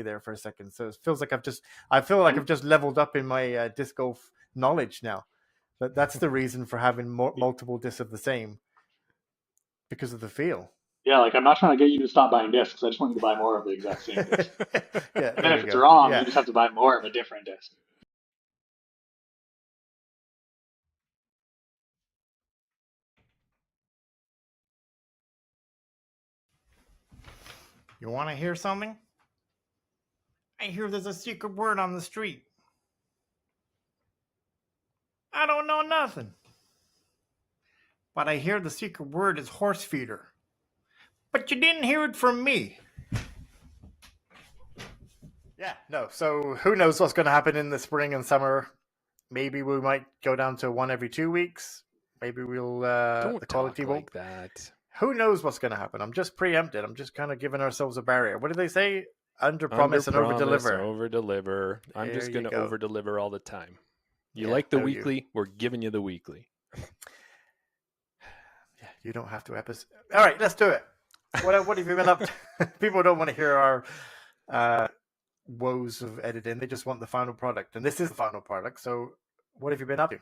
me there for a second. So it feels like I feel like I've just leveled up in my disc golf knowledge now. That's the reason for having multiple discs of the same, because of the feel. Yeah, like I'm not trying to get you to stop buying discs. I just want you to buy more of the exact same disc. Yeah, And then if it's wrong, you just have to buy more of a different disc. You want to hear something? I hear there's a secret word on the street. I don't know nothing. But I hear the secret word is horse feeder. But you didn't hear it from me. Yeah, no. So who knows what's going to happen in the spring and summer? Maybe we might go down to 1 every 2 weeks. Maybe we'll Don't the quality talk won't. like that. Who knows what's going to happen? I'm just preempted. I'm just kind of giving ourselves a barrier. What do they say? Under promise and over deliver. Over deliver. I'm There just going to you go. over deliver all the time. You Yeah, like the no, weekly? We're giving you the weekly. Yeah, you don't have to episode. All right, let's do it. What have you been up to? People don't want to hear our woes of editing. They just want the final product. And this is the final product. So what have you been up to?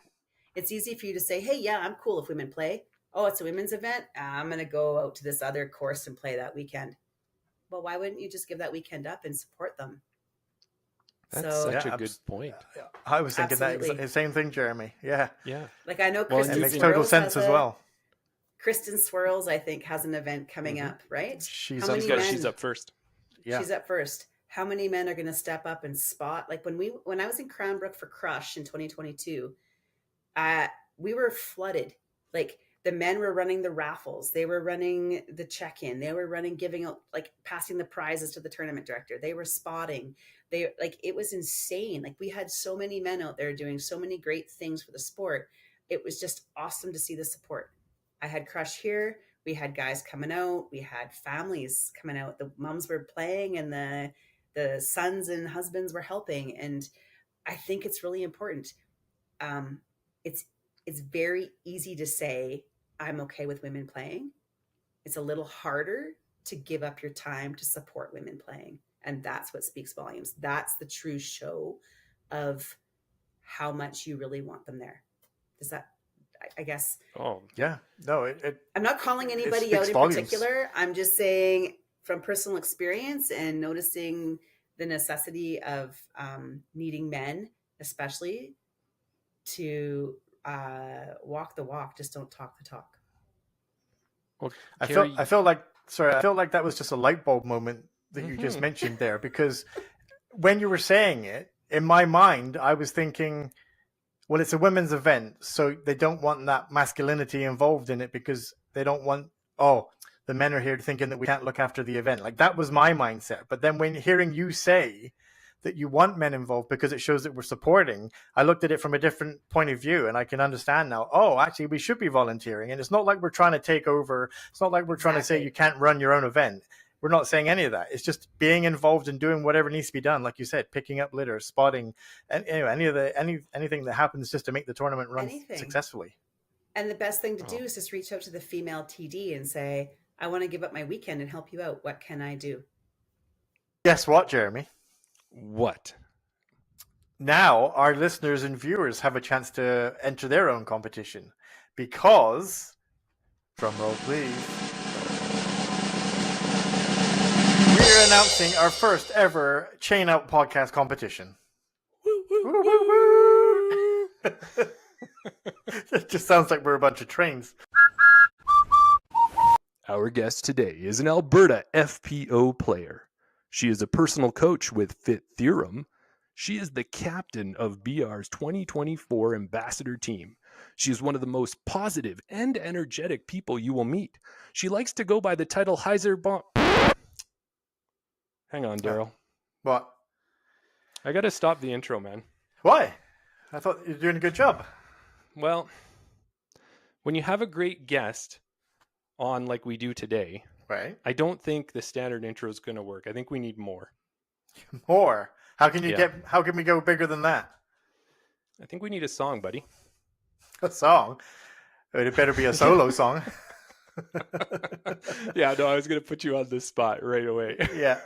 It's easy for you to say, hey, yeah, I'm cool if women play. Oh, it's a women's event. I'm going to go out to this other course and play that weekend. Well, why wouldn't you just give that weekend up and support them? That's such a good point. I was thinking that same thing, Jeremy. Yeah. Yeah. Like I know Well, Kristen it makes Swirls total sense as well. Kristen Swirls, I think, has an event coming up, right? She's up first. Yeah. She's up first. How many men are going to step up and spot? Like when I was in Crown Brook for Crush in 2022, we were flooded. Like the men were running the raffles. They were running the check-in. They were giving out, like passing the prizes to the tournament director. They were spotting. It was insane. Like we had so many men out there doing so many great things for the sport. It was just awesome to see the support. I had Crush here. We had guys coming out. We had families coming out. The moms were playing and the sons and husbands were helping. And I think it's really important. It's very easy to say, I'm okay with women playing. It's a little harder to give up your time to support women playing. And that's what speaks volumes. That's the true show of how much you really want them there. Does that, I guess. Oh, yeah. No, I'm not calling anybody out in particular. I'm just saying from personal experience and noticing the necessity of needing men, especially, to walk the walk. Just don't talk the talk. Well, I felt like that was just a light bulb moment that you just mentioned there, because when you were saying it, in my mind, I was thinking, well, it's a women's event, so they don't want that masculinity involved in it because they don't want, the men are here thinking that we can't look after the event. Like that was my mindset. But then when hearing you say that you want men involved because it shows that we're supporting, I looked at it from a different point of view, and I can understand now, actually we should be volunteering. And it's not like we're trying to take over. It's not like we're trying to say you can't run your own event. We're not saying any of that. It's just being involved and doing whatever needs to be done. Like you said, picking up litter, spotting, and anything that happens just to make the tournament run successfully. And the best thing to do is just reach out to the female TD and say, I want to give up my weekend and help you out. What can I do? Guess what, Jeremy? What? Now our listeners and viewers have a chance to enter their own competition because, drum roll please, we're announcing our first ever Chain Out podcast competition. Woo, woo, woo, woo. It just sounds like we're a bunch of trains. Our guest today is an Alberta FPO player. She is a personal coach with Fit Theorem. She is the captain of BR's 2024 ambassador team. She is one of the most positive and energetic people you will meet. She likes to go by the title Heiser Bomb. Hang on, Daryl. What? I got to stop the intro, man. Why? I thought you were doing a good job. Well, when you have a great guest on like we do today, right? I don't think the standard intro is going to work. I think we need more. More? How can we go bigger than that? I think we need a song, buddy. A song? It better be a solo song. Yeah, no, I was going to put you on the spot right away. Yeah.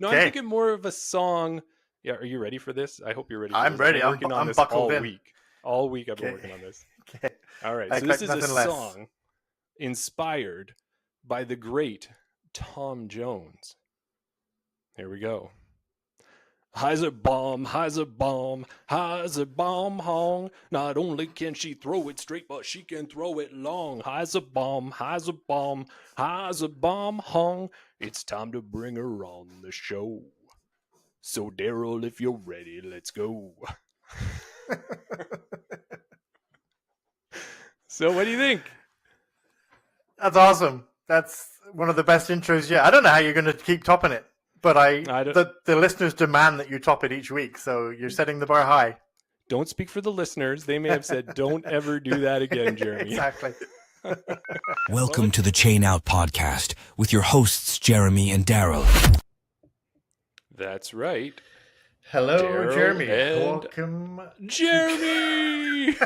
No, Okay. I'm thinking more of a song. Yeah, are you ready for this? I hope you're ready. For I'm this. ready. I've been I'm- working on I'm this buckled all in. week. All week I've been Okay. working on this. Okay. All right. I So this expect is a nothing less. song inspired by the great Tom Jones. Here we go. Heiser bomb, Heiser bomb hong. Not only can she throw it straight, but she can throw it long. Heiser bomb, Heiser bomb hong. It's time to bring her on the show. So Daryl, if you're ready, let's go. So what do you think? That's awesome. That's one of the best intros yet. I don't know how you're going to keep topping it, but I don't- the listeners demand that you top it each week, so you're setting the bar high. Don't speak for the listeners. They may have said, don't ever do that again, Jeremy. Exactly. Welcome to the Chain Out Podcast with your hosts, Jeremy and Daryl. That's right. Hello, Daryl Jeremy. and- Welcome. Jeremy!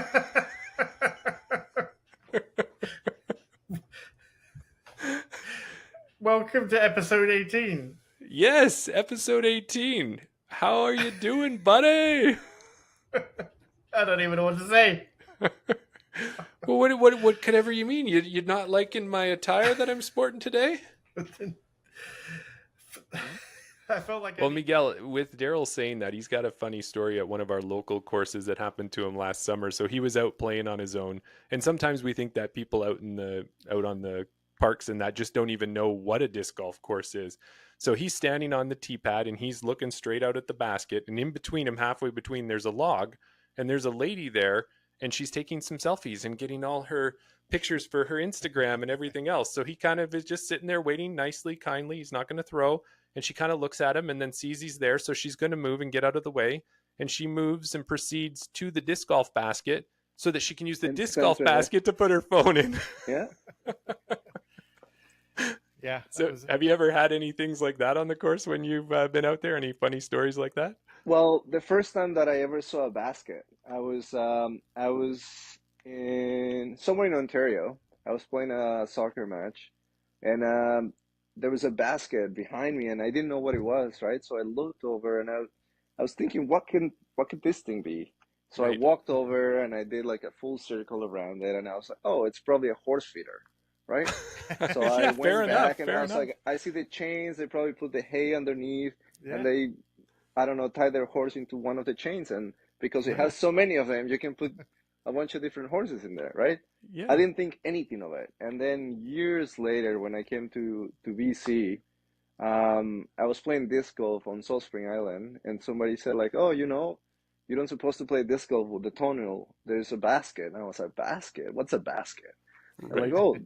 Welcome to episode 18. Yes, episode 18. How are you doing, buddy? I don't even know what to say. Well, what could ever you mean? You're not liking my attire that I'm sporting today? I felt like Well, Miguel, with Daryl saying that, he's got a funny story at one of our local courses that happened to him last summer. So he was out playing on his own, and sometimes we think that people out on the parks and that just don't even know what a disc golf course is. So he's standing on the tee pad and he's looking straight out at the basket, and in between him, halfway between, there's a log, and there's a lady there, and she's taking some selfies and getting all her pictures for her Instagram and everything else. So he kind of is just sitting there waiting nicely, kindly. He's not going to throw. And she kind of looks at him and then sees he's there. So she's going to move and get out of the way. And she moves and proceeds to the disc golf basket so that she can use the And disc sends golf her- basket to put her phone in. Yeah. yeah. So have you ever had any things like that on the course when you've been out there? Any funny stories like that? Well, the first time that I ever saw a basket, I was in somewhere in Ontario. I was playing a soccer match, and there was a basket behind me, and I didn't know what it was, right? So I looked over, and I was thinking, what could this thing be? So Right. I walked over, and I did like a full circle around it, and I was like, oh, it's probably a horse feeder, right? So I Yeah, went fair enough, back, and fair I was enough. like, I see the chains. They probably put the hay underneath. Yeah. And they, I don't know, tie their horse into one of the chains, and because it has so many of them, you can put a bunch of different horses in there, right? Yeah. I didn't think anything of it. And then years later, when I came to BC, I was playing disc golf on Salt Spring Island, and somebody said like, oh, you know, you don't supposed to play disc golf with the tunnel. There's a basket. And I was like, basket? What's a basket? They're like, oh,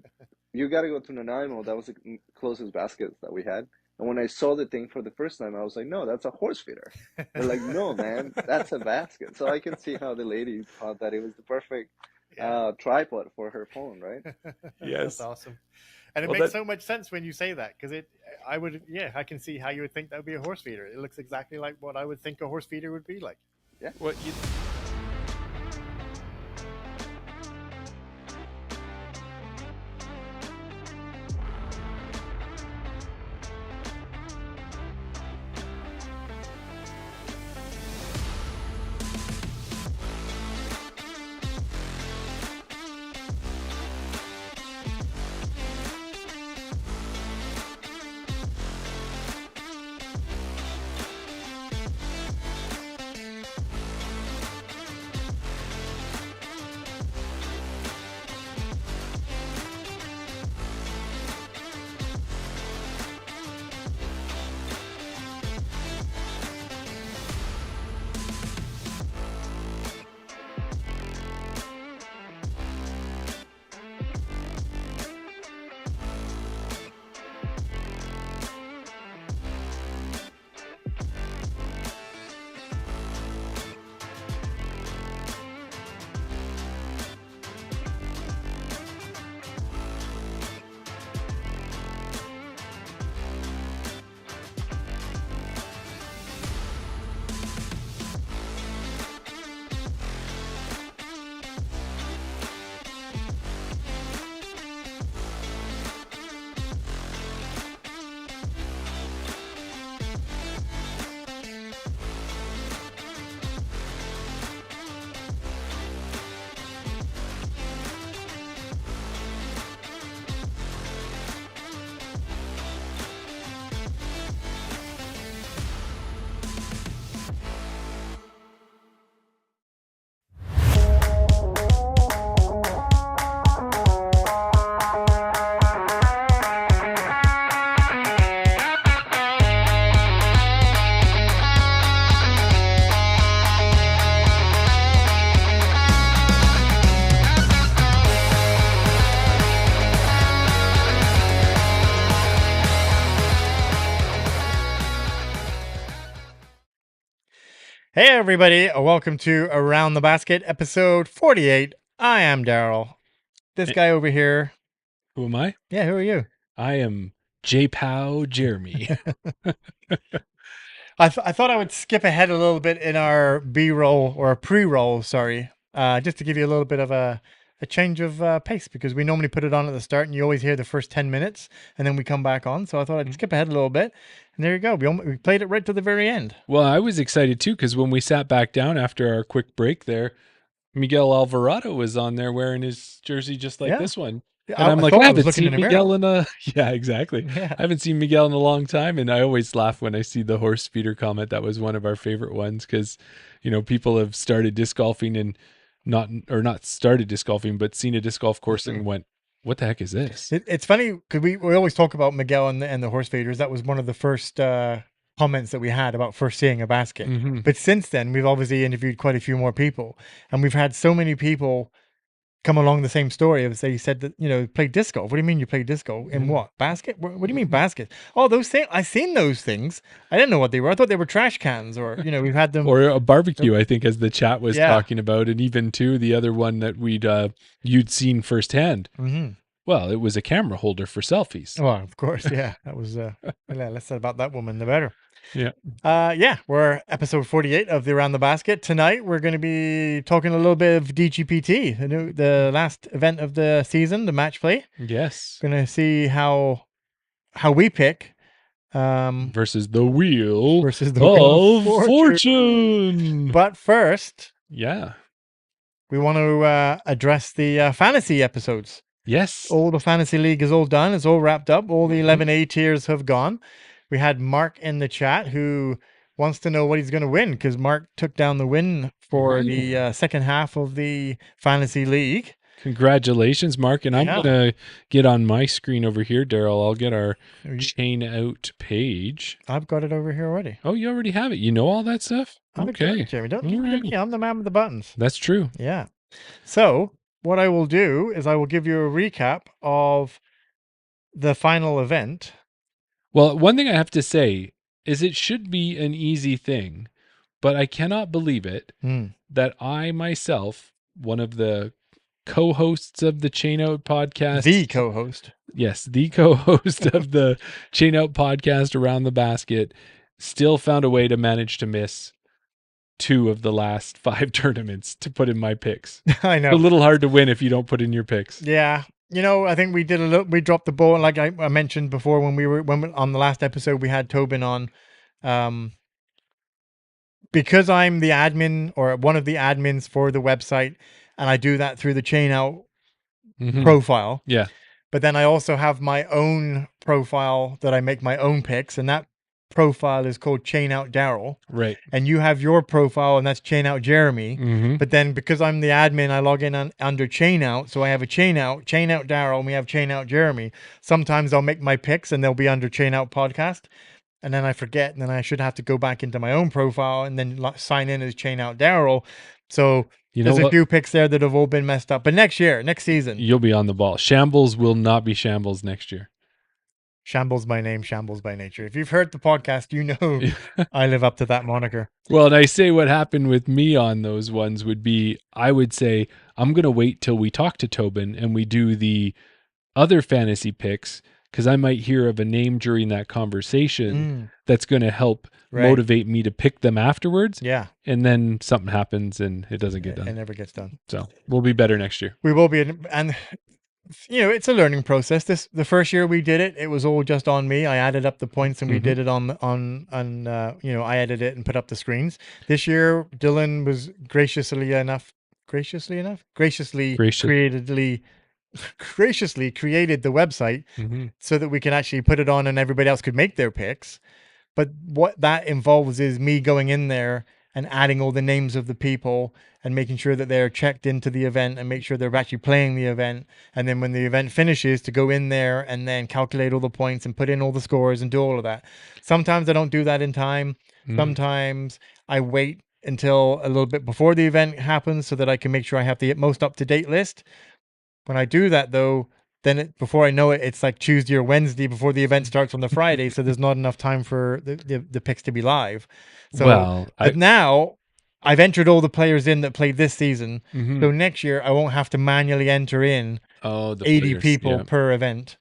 you got to go to Nanaimo. That was the closest basket that we had. And when I saw the thing for the first time, I was like, no, that's a horse feeder. They're like, no, man, that's a basket. So I can see how the lady thought that it was the perfect tripod for her phone, right? Yes. That's awesome. And it Well, makes that- so much sense when you say that, because I can see how you would think that would be a horse feeder. It looks exactly like what I would think a horse feeder would be like. What you... Hey, everybody. Welcome to Around the Basket, episode 48. I am Daryl. This guy over here. Who am I? Yeah, who are you? I am J-Pow Jeremy. I thought I would skip ahead a little bit in our B-roll or pre-roll, sorry, just to give you a little bit of a change of pace, because we normally put it on at the start and you always hear the first 10 minutes and then we come back on. So I thought I'd skip ahead a little bit. And there you go. We played it right to the very end. Well, I was excited too, because when we sat back down after our quick break there, Miguel Alvarado was on there wearing his jersey just like Yeah. this one. Yeah, And I'm like, thought I I was haven't looking seen in the mirror. Miguel in a... Yeah, exactly. Yeah. I haven't seen Miguel in a long time. And I always laugh when I see the horse feeder comment. That was one of our favorite ones because, you know, people have started disc golfing and not started disc golfing, but seen a disc golf course and went, what the heck is this? It's funny because we always talk about Miguel and the horse feeders. That was one of the first comments that we had about first seeing a basket. Mhm. But since then, we've obviously interviewed quite a few more people, and we've had so many people come along the same story of they said that, you know, play disc golf. What do you mean you play disc golf in what basket? What do you mean basket? Oh, those things. I seen those things. I didn't know what they were. I thought they were trash cans, or you know, we've had them. Or a barbecue, I think, as the chat was Yeah. talking about, and even too the other one that you'd seen firsthand. Mhm. Well, it was a camera holder for selfies. Well, of course, yeah. That was yeah, less said about that woman, the better. Yeah. Yeah, we're episode 48 of the Around the Basket. Tonight we're going to be talking a little bit of DGPT, the last event of the season, the match play. Yes. Going to see how we pick Versus the wheel versus the Wheel of of fortune. But first, Yeah. we want to address the fantasy episodes. Yes. All the fantasy league is all done. It's all wrapped up. All the Mhm. 11A tiers have gone. We had Mark in the chat who wants to know what he's going to win, because Mark took down the win for the second half of the fantasy league. Congratulations, Mark. And I'm Yeah. going to get on my screen over here, Daryl. I'll get our You- chain out page. I've got it over here already. Oh, you already have it. You know all that stuff? I'm excited, Jeremy. Don't keep Alright. me. I'm the man with the buttons. That's true. Yeah. So what I will do is I will give you a recap of the final event. Well, one thing I have to say is it should be an easy thing, but I cannot believe it that I myself, one of the co-hosts of the Chain Out podcast, The co-host. yes, the co-host of the Chain Out podcast Around the Basket, still found a way to manage to miss 2 of the last 5 tournaments to put in my picks. I It's know. a little hard to win if you don't put in your picks. Yeah. You know, I think we did we dropped the ball. Like I mentioned before, when we on the last episode, we had Tobin on, because I'm the admin or one of the admins for the website, and I do that through the Chain Out Mhm. profile. Yeah. But then I also have my own profile that I make my own picks, and that profile is called Chain Out Daryl. Right. And you have your profile, and that's Chain Out Jeremy. Mm-hmm. But then because I'm the admin, I log in under Chain Out. So I have a Chain Out Daryl, and we have Chain Out Jeremy. Sometimes I'll make my picks and they'll be under Chain Out Podcast. And then I forget, and then I should have to go back into my own profile and then sign in as Chain Out Daryl. So You know there's a what? few picks there that have all been messed up. But next season, You'll be on the ball. Shambles will not be shambles next year. Shambles by name, Shambles by nature. If you've heard the podcast, you know I live up to that moniker. Well, and I say what happened with me on those ones would be, I would say, I'm going to wait till we talk to Tobin and we do the other fantasy picks, because I might hear of a name during that conversation that's going to help Right. motivate me to pick them afterwards. Yeah, And then something happens and it doesn't get it done. never gets done. So we'll be better next year. We will be, and you know, it's a learning process. The first year we did it, it was all just on me. I added up the points and we Mhm. did it on you know, I edited it and put up the screens. This year, Dylan was graciously Gracious. graciously created the website Mhm. so that we can actually put it on and everybody else could make their picks. But what that involves is me going in there and adding all the names of the people and making sure that they're checked into the event and make sure they're actually playing the event. And then when the event finishes, to go in there and then calculate all the points and put in all the scores and do all of that. Sometimes I don't do that in time. Mhm. Sometimes I wait until a little bit before the event happens so that I can make sure I have the most up-to-date list. When I do that, though, then before I know it, it's like Tuesday or Wednesday before the event starts on the Friday. So there's not enough time for the picks to be live. So Well, but now I've entered all the players in that played this season. Mhm. So next year I won't have to manually enter in Oh, the 80 players, people yeah. per event.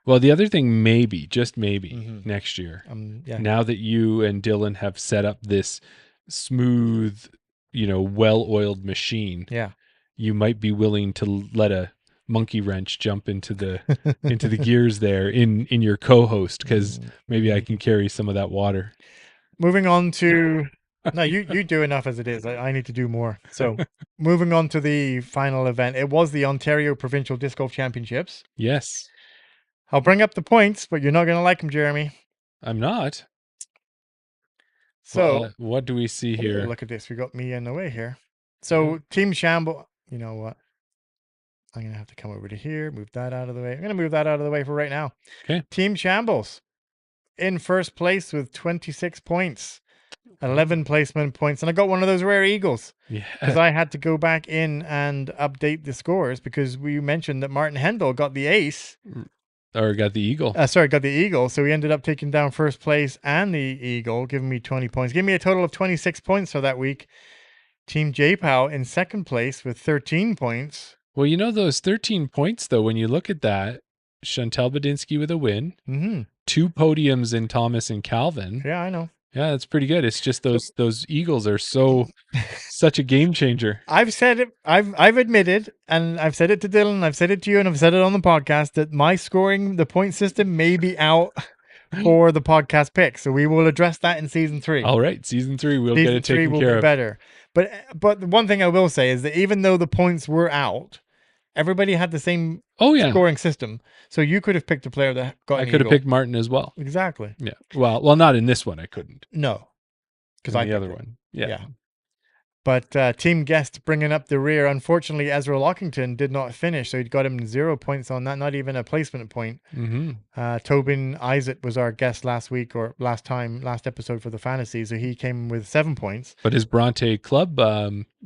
Well, the other thing, maybe, just maybe, Mhm. next year, Yeah. now that you and Dylan have set up this smooth, well-oiled machine, Yeah. you might be willing to let a monkey wrench jump into the gears there in your co-host, because maybe I can carry some of that water. Moving on to no, you do enough as it is. I need to do more. So moving on to the final event. It was the Ontario Provincial Disc Golf Championships. Yes, I'll bring up the points, but you're not going to like them, Jeremy. I'm not. So Well, what do we see here? look at this. We got me in the way here. So Team Shambles, you know what? I'm going to have to come over to here, move that out of the way. I'm going to move that out of the way for right now. Okay. Team Shambles in first place with 26 points, 11 placement points. And I got one of those rare eagles because Yeah. I had to go back in and update the scores because we mentioned that Martin Hendel got the ace. Or got the eagle. Got the eagle. So he ended up taking down first place and the eagle, giving me 20 points. Giving me a total of 26 points for that week. Team JPOW in second place with 13 points. Well, those 13 points, though, when you look at that, Chantal Badinsky with a win, Mm-hmm. 2 podiums in Thomas and Calvin. Yeah, I know. Yeah, that's pretty good. It's just those eagles are such a game changer. I've said it. I've admitted, and I've said it to Dylan, I've said it to you, and I've said it on the podcast that my scoring, the point system, may be out for the podcast pick. So we will address that in season 3. All right, season 3, we'll Season get it 3 taken will care be of. better. But the one thing I will say is that even though the points were out, everybody had the same Oh yeah, scoring system. So you could have picked a player that got I an could have eagle. picked Martin as well. Exactly. Yeah. Well, not in this one. I couldn't. No, because In I the other picked it. one. Yeah. But Team Guest bringing up the rear. Unfortunately, Ezra Lockington did not finish, so he'd got him 0 points on that, not even a placement point. Mm-hmm. Tobin Isaac was our guest last week or last episode for the fantasy, so he came with 7 points. But his Bronte Club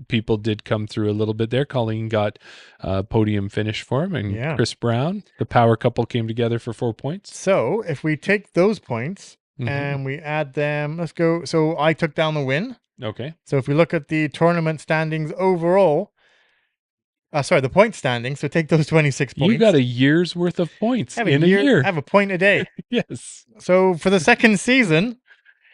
people did come through a little bit there. Colleen got a podium finish for him, and Chris Brown, the power couple, came together for 4 points. So if we take those points Mhm. and we add them, let's go. So I took down the win. Okay. So if we look at the tournament standings overall, the point standings, so take those 26 points. You got a year's worth of points I have in a year. I have a point a day. Yes. So for the second season,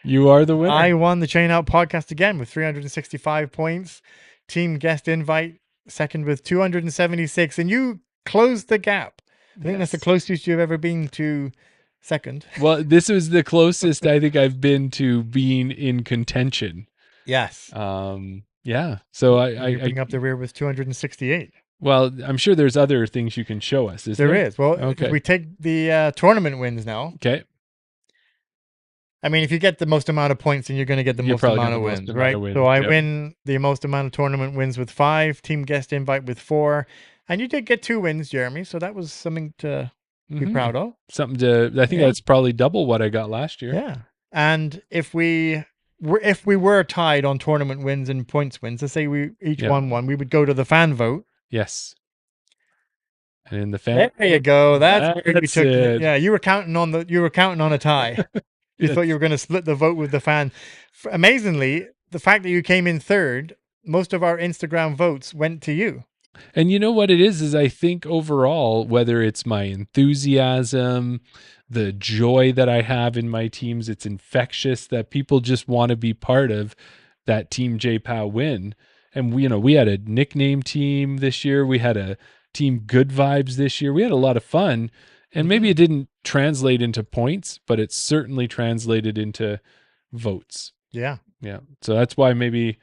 You are the winner. I won the Chain Out podcast again with 365 points. Team Guest Invite second with 276, and you closed the gap. I think that's the closest you've ever been to second. Well, this was the closest I think I've been to being in contention. Yes. Yeah. So You're picking up the rear with 268. well, I'm sure there's other things you can show us. There is. Well, Okay. if we take the tournament wins now, Okay. I mean, if you get the most amount of points, then you're going to get the You're most probably amount gonna of get the most wins, amount right? of wins, So I yep. win the most amount of tournament wins with 5, Team Guest Invite with 4, and you did get 2 wins, Jeremy. So that was something to be Mhm. proud of. Something to. I think Yeah. that's probably double what I got last year. Yeah. And if we were tied on tournament wins and points wins, let's say we each Yeah. won one, we would go to the fan vote. Yes. And in the fan. There you go. That's where we That's took it. Yeah, you were counting on a tie. You thought you were going to split the vote with the fan. Amazingly, the fact that you came in third, most of our Instagram votes went to you. And you know what it is I think overall, whether it's my enthusiasm, the joy that I have in my teams, it's infectious that people just want to be part of that Team JPOW win. And we had a nickname team this year. We had a team Good Vibes this year. We had a lot of fun. And maybe it didn't translate into points, but it certainly translated into votes. Yeah. Yeah. So that's why maybe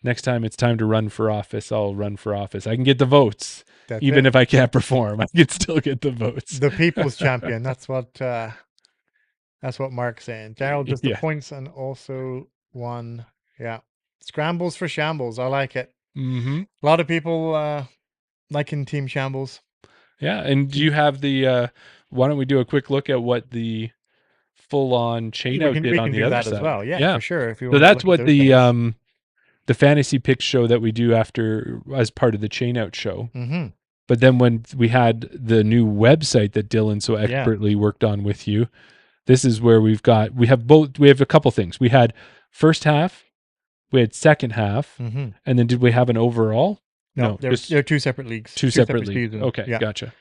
next time it's time to run for office, I'll run for office. I can get the votes. That's Even it. if I can't perform, I can still get the votes. The people's champion. That's what Mark's saying. Daryl does the Yeah. points and also won. Yeah. Scrambles for shambles. I like it. Mm-hmm. A lot of people liking Team Shambles. Yeah. And do you have the, why don't we do a quick look at what the full on chain out did on the do other that side? as well. Yeah, for sure. If you So want to that's look at what those things. the fantasy picks show that we do after as part of the chain out show. Mhm. But then when we had the new website that Dylan so expertly worked on with you, this is where we have a couple things. We had first half, We had second half, Mm-hmm. and then did we have an overall? No, just they're two separate leagues. two separate leagues. seasons. Okay, Yeah. gotcha.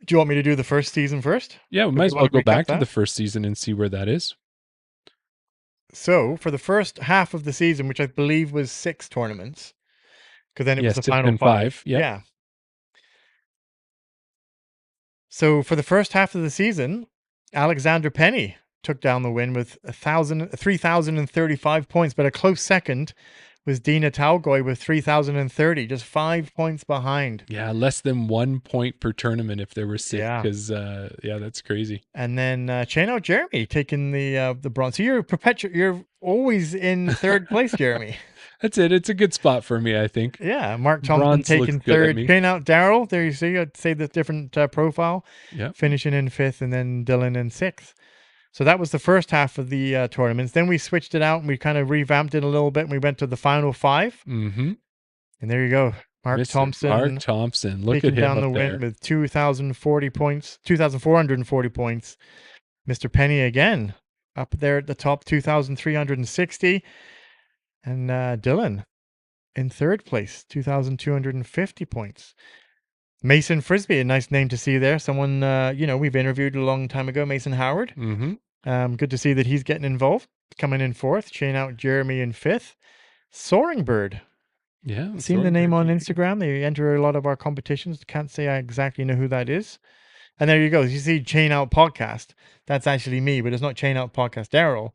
Do you want me to do the first season first? Yeah, we Do might we as well wanna go recap back to that? the first season and see where that is. So for the first half of the season, which I believe was 6 tournaments, because then it Yes, was the it's final been 5. 5, yep. Yeah. So for the first half of the season, Alexander Penny took down the win with 3,035 points, but a close second was Dina Talgoy with 3,030, just 5 points behind. Yeah, less than 1 point per tournament if there were 6. Yeah. Because that's crazy. And then Chain Out Jeremy taking the bronze. So you're always in third place, Jeremy. That's it. It's a good spot for me, I think. Yeah, Mark Thompson Bronze looks taking good at third. me. Chain Out Daryl. There you see. I'd say the different profile. Yeah. Finishing in 5th, and then Dylan in 6th. So that was the first half of the tournaments. Then we switched it out and we kind of revamped it a little bit. And we went to the final 5. Mm-hmm. And there you go. Mark Mr. Thompson. Mark Thompson. Look taking at him down up the there. win with 2,440 points. Mr. Penny again up there at the top, 2,360. And Dylan in 3rd place, 2,250 points. Mason Frisbee, a nice name to see there. Someone, we've interviewed a long time ago, Mason Howard. Mm-hmm. Good to see that he's getting involved. Coming in 4th, Chain Out Jeremy in 5th. Soaring Bird. Yeah. Seen the name on Instagram. They enter a lot of our competitions. Can't say I exactly know who that is. And there you go. You see Chain Out Podcast. That's actually me, but it's not Chain Out Podcast Daryl.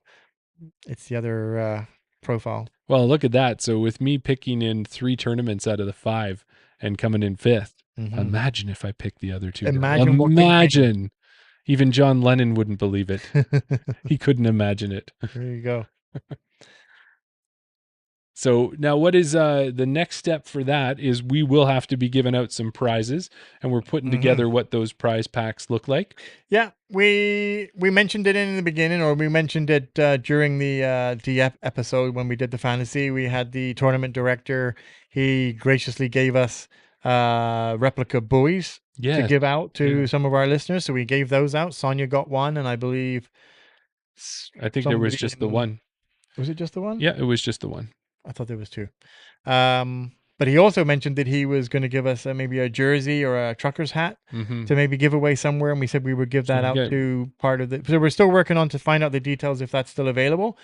It's the other profile. Well, look at that. So with me picking in 3 tournaments out of the 5 and coming in 5th, imagine if I picked the other 2. Imagine what can Imagine. Even John Lennon wouldn't believe it. He couldn't imagine it. There you go. So now what is the next step for that is we will have to be giving out some prizes, and we're putting together what those prize packs look like. Yeah, we mentioned it in the beginning, or we mentioned it during the episode when we did the fantasy. We had the tournament director. He graciously gave us replica buoys to give out to some of our listeners. So we gave those out. Sonia got one, and I believe I think there was just the one. Was it just the one? Yeah, it was just the one. I thought there was 2. But he also mentioned that he was going to give us maybe a jersey or a trucker's hat to maybe give away somewhere. And we said we would give that out to part of the... So we're still working on to find out the details if that's still available.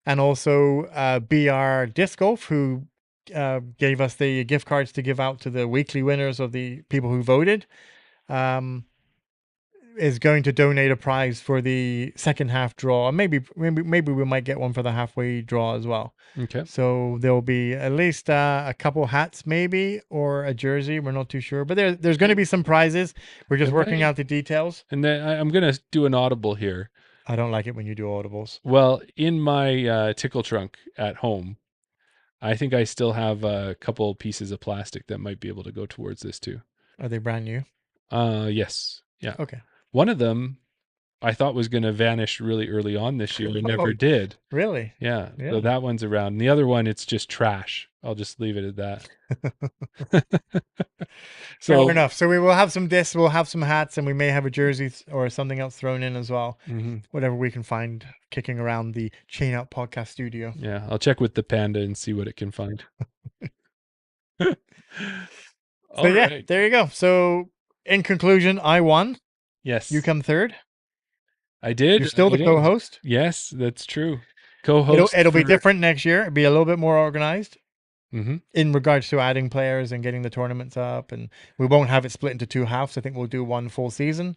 And also BR Disc Golf, who gave us the gift cards to give out to the weekly winners of the people who voted, is going to donate a prize for the second half draw. And maybe we might get one for the halfway draw as well. Okay. So there'll be at least a couple hats, maybe, or a jersey. We're not too sure, but there's going to be some prizes. We're just working out the details. And then I'm going to do an audible here. I don't like it when you do audibles. Well, in my tickle trunk at home, I think I still have a couple pieces of plastic that might be able to go towards this too. Are they brand new? Yes. Yeah. Okay. One of them I thought was going to vanish really early on this year and never did. Really? Yeah. So that one's around. And the other one, it's just trash. I'll just leave it at that. So fair enough. So we will have some discs, we'll have some hats, and we may have a jersey or something else thrown in as well. Whatever we can find kicking around the Chain Out Podcast studio. Yeah, I'll check with the Panda and see what it can find. So right. There you go. So in conclusion, I won. Yes. You come 3rd. I did. You're still the co-host. Yes, that's true. Co-host. It'll be different next year. It'll be a little bit more organized in regards to adding players and getting the tournaments up. And we won't have it split into 2 halves. I think we'll do 1 full season.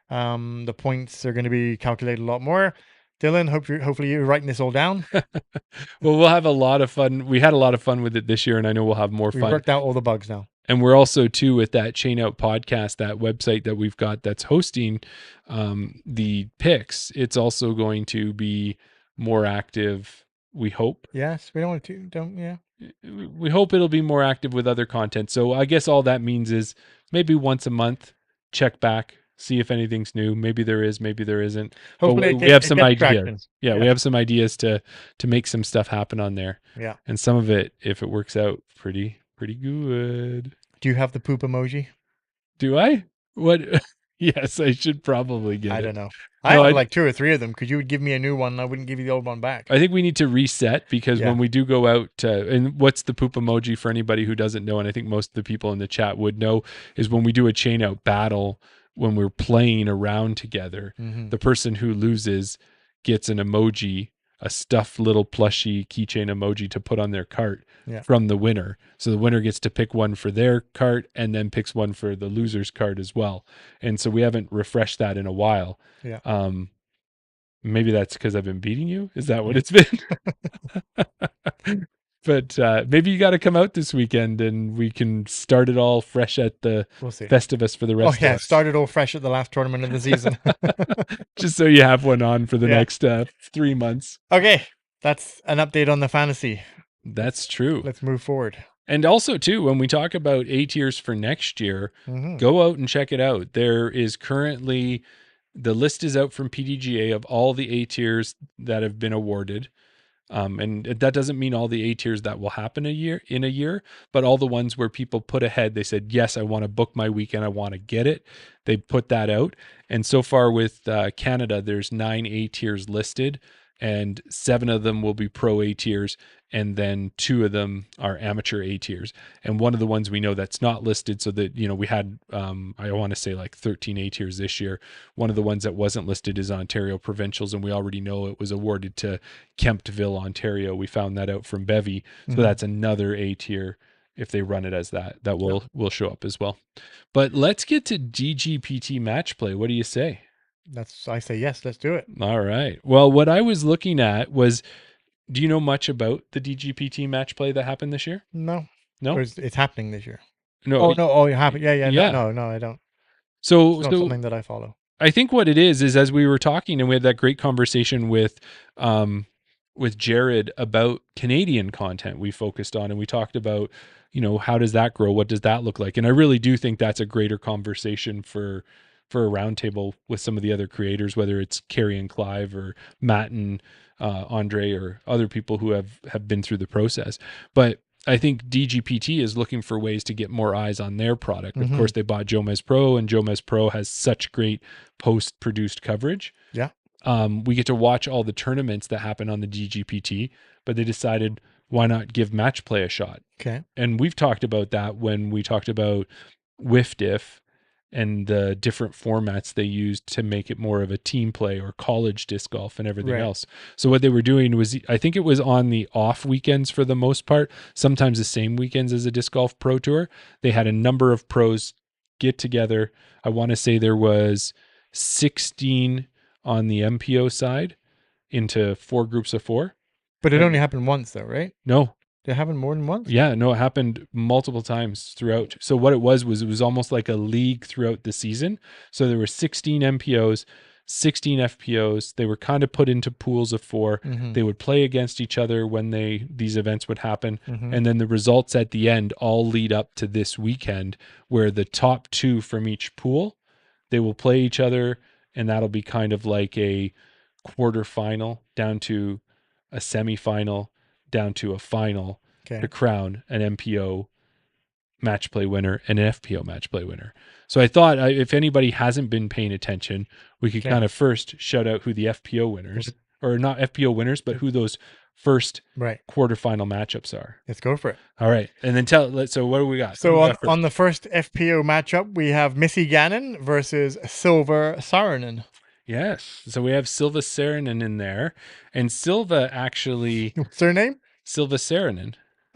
The points are going to be calculated a lot more. Dylan, hopefully you're writing this all down. Well, we'll have a lot of fun. We had a lot of fun with it this year, and I know we'll have more fun. We've worked out all the bugs now. And we're also, too, with that Chain Out Podcast, that website that we've got that's hosting the picks. It's also going to be more active, we hope. Yes, we don't want to, We hope it'll be more active with other content. So I guess all that means is maybe once a month, check back, see if anything's new. Maybe there is, maybe there isn't. Hopefully we have some ideas. Traction. Yeah, we have some ideas to make some stuff happen on there. Yeah. And some of it, if it works out, pretty good. Do you have the poop emoji? Do I? What? Yes, I should probably get I it. don't know. No, I have I'd- like 2 or 3 of them because you would give me a new one and I wouldn't give you the old one back. I think we need to reset because Yeah. when we do go out, and what's the poop emoji for anybody who doesn't know, and I think most of the people in the chat would know, is when we do a chain out battle, when we're playing around together, Mhm. the person who loses gets an emoji, a stuffed little plushy keychain emoji to put on their cart Yeah. from the winner. So the winner gets to pick one for their cart and then picks one for the loser's cart as well. And so we haven't refreshed that in a while. Yeah. Maybe that's because I've been beating you. Is that what it's been? But maybe you got to come out this weekend and we can start it all fresh at the We'll see. Festivus for the Oh rest yeah, of it us. started all fresh at the last tournament of the season. Just so you have one on for the Yeah. next 3 months. Okay, that's an update on the fantasy. That's true. Let's move forward. And also, too, when we talk about A tiers for next year, Mhm. go out and check it out. There is currently, the list is out from PDGA of all the A tiers that have been awarded. And that doesn't mean all the A tiers that will happen in a year, but all the ones where people put ahead, they said, yes, I want to book my weekend. I want to get it. They put that out. And so far with Canada, there's 9 A tiers listed and 7 of them will be pro A tiers. And then 2 of them are amateur A tiers. And one of the ones we know that's not listed, so that, we had, I want to say like 13 A tiers this year. One of the ones that wasn't listed is Ontario Provincials. And we already know it was awarded to Kemptville, Ontario. We found that out from Bevy. So Mhm. that's another A tier if they run it as that will show up as well. But let's get to DGPT match play. What do you say? I say yes, let's do it. All right. Well, what I was looking at was, do you know much about the DGPT match play that happened this year? No. No? Or it's happening this year. No. Oh no, oh it happened. Yeah. Yeah. No, I don't. So, It's not something that I follow. I think what it is as we were talking and we had that great conversation with Jared about Canadian content we focused on, and we talked about, how does that grow? What does that look like? And I really do think that's a greater conversation for a roundtable with some of the other creators, whether it's Carrie and Clive or Matt and Andre or other people who have been through the process. But I think DGPT is looking for ways to get more eyes on their product. Of Mhm. course, they bought Jomez Pro, and Jomez Pro has such great post-produced coverage. Yeah. We get to watch all the tournaments that happen on the DGPT, but they decided, why not give match play a shot? Okay. And we've talked about that when we talked about WIFDIF and the different formats they used to make it more of a team play or college disc golf and everything Right. else. So what they were doing was, I think it was on the off weekends for the most part, sometimes the same weekends as a disc golf pro tour. They had a number of pros get together. I want to say there was 16 on the MPO side into 4 groups of 4. But it Right. only happened once though, right? No, Did it happen more than once? yeah, no, it happened multiple times throughout. So what it was almost like a league throughout the season. So there were 16 MPOs, 16 FPOs. They were kind of put into pools of 4. Mhm. They would play against each other when these events would happen. Mhm. And then the results at the end all lead up to this weekend, where the top 2 from each pool, they will play each other, and that'll be kind of like a quarterfinal down to a semifinal down to a final Okay. to crown an MPO match play winner and an FPO match play winner. So I thought, if anybody hasn't been paying attention, we could Okay. kind of first shout out who the FPO winners, or not FPO winners, but who those first Right. quarterfinal matchups are. Let's go for it. All right. And then so what do we got? So Who we on, got first? on the first FPO matchup, we have Missy Gannon versus Silver Saarinen. Yes. So we have Silva Saarinen in there, and Silva actually, What's her name? Silva Saarinen.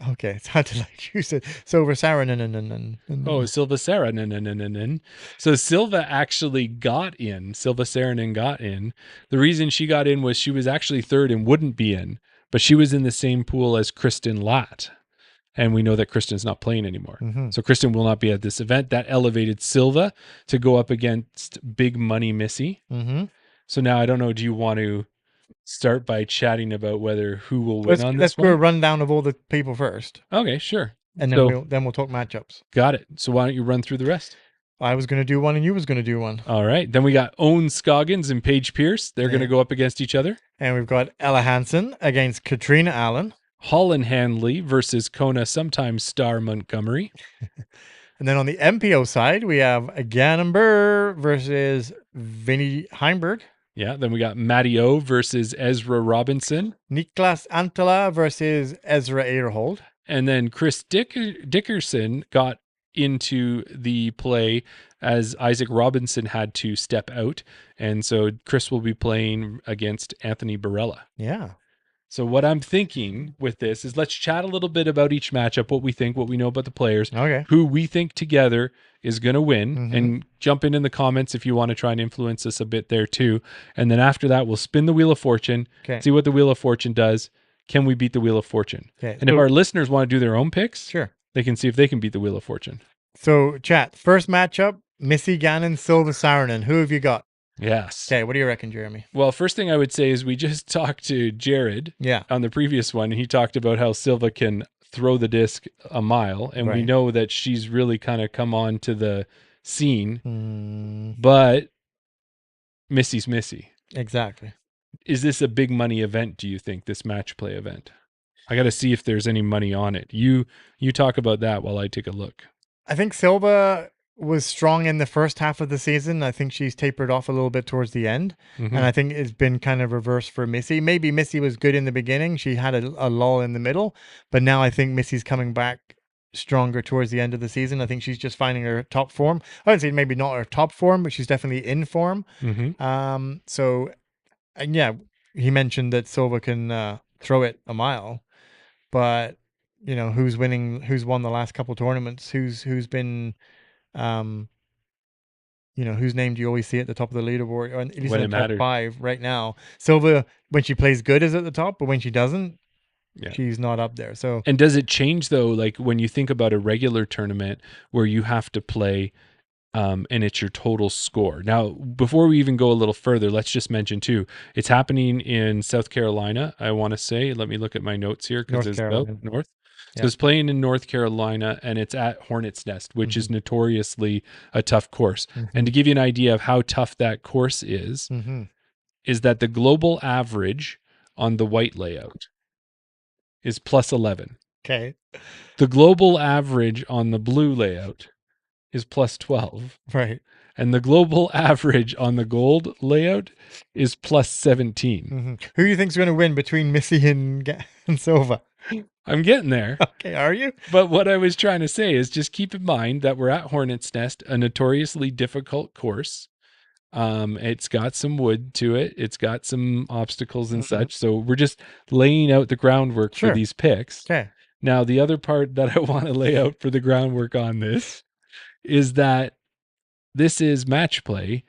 Okay, it sounded like you said Silver Saarinen. Oh, Silva Saarinen. So Silva actually got in. Silva Saarinen got in. The reason she got in was she was actually 3rd and wouldn't be in, but she was in the same pool as Kristen Latt. And we know that Kristen's not playing anymore. Mhm. So Kristen will not be at this event. That elevated Silva to go up against Big Money Missy. Mm-hmm. So now I don't know, do you want to start by chatting about who will win on Let's this do a one? rundown of all the people first, Okay, sure. and then So- we'll talk matchups. Got it. So why don't you run through the rest? I was going to do one, and you was going to do one, All right. Then we got Owen Scoggins and Paige Pierce. They're going to Yeah. go up against each other. and we've got Ella Hansen against Katrina Allen. Holland Handley versus Kona, sometimes Star Montgomery. And then on the MPO side, we have Gannon Burr versus Vinny Heimberg. Yeah. Then we got Matty O versus Ezra Robinson. Niklas Antala versus Ezra Aderhold. And then Chris Dickerson got into the play as Isaac Robinson had to step out. And so Chris will be playing against Anthony Barella. Yeah. So what I'm thinking with this is let's chat a little bit about each matchup, what we think, what we know about the players, Okay. who we think together is going to win, Mhm. and jump in the comments if you want to try and influence us a bit there too. And then after that, we'll spin the Wheel of Fortune, Okay. see what the Wheel of Fortune does. Can we beat the Wheel of Fortune? Okay. And if our listeners want to do their own picks, Sure. they can see if they can beat the Wheel of Fortune. So, chat. First matchup: Missy Gannon, Silva Saarinen. Who have you got? Yes. Okay. What do you reckon, Jeremy? Well, first thing I would say is we just talked to Jared Yeah. on the previous one. He talked about how Silva can throw the disc a mile, and we Right. know that she's really kind of come on to the scene, Mm, but Missy's Missy. exactly. Is this a big money event, do you think, this match play event? I got to see if there's any money on it. You talk about that while I take a look. I think Silva was strong in the first half of the season. I think she's tapered off a little bit towards the end. Mhm. And I think it's been kind of reversed for Missy. Maybe Missy was good in the beginning. She had a lull in the middle. But now I think Missy's coming back stronger towards the end of the season. I think she's just finding her top form. I would say maybe not her top form, but she's definitely in form. Mhm. So, and yeah, he mentioned that Silva can throw it a mile. But, who's won the last couple tournaments? Who's been... whose name do you always see at the top of the leaderboard, or at least When in it the top mattered. 5 right now? Silva, when she plays good, is at the top, but when she doesn't, Yeah. she's not up there. So And does it change though, like when you think about a regular tournament where you have to play and it's your total score? Now, before we even go a little further, let's just mention too, it's happening in South Carolina, I want to say. Let me look at my notes here because North it's Carolina. north. So Yeah. it's playing in North Carolina, and it's at Hornets Nest, which is notoriously a tough course. And to give you an idea of how tough that course is that the global average on the white layout is plus 11. okay, The global average on the blue layout is plus 12. right. And the global average on the gold layout is plus 17. Who do you think's going to win between Missy and Silva? I'm getting there. Okay, are you? But what I was trying to say is just keep in mind that we're at Hornets Nest, a notoriously difficult course. It's got some wood to it. It's got some obstacles and such. So we're just laying out the groundwork Sure. for these picks. Okay. Now, the other part that I want to lay out for the groundwork on this is that this is match play.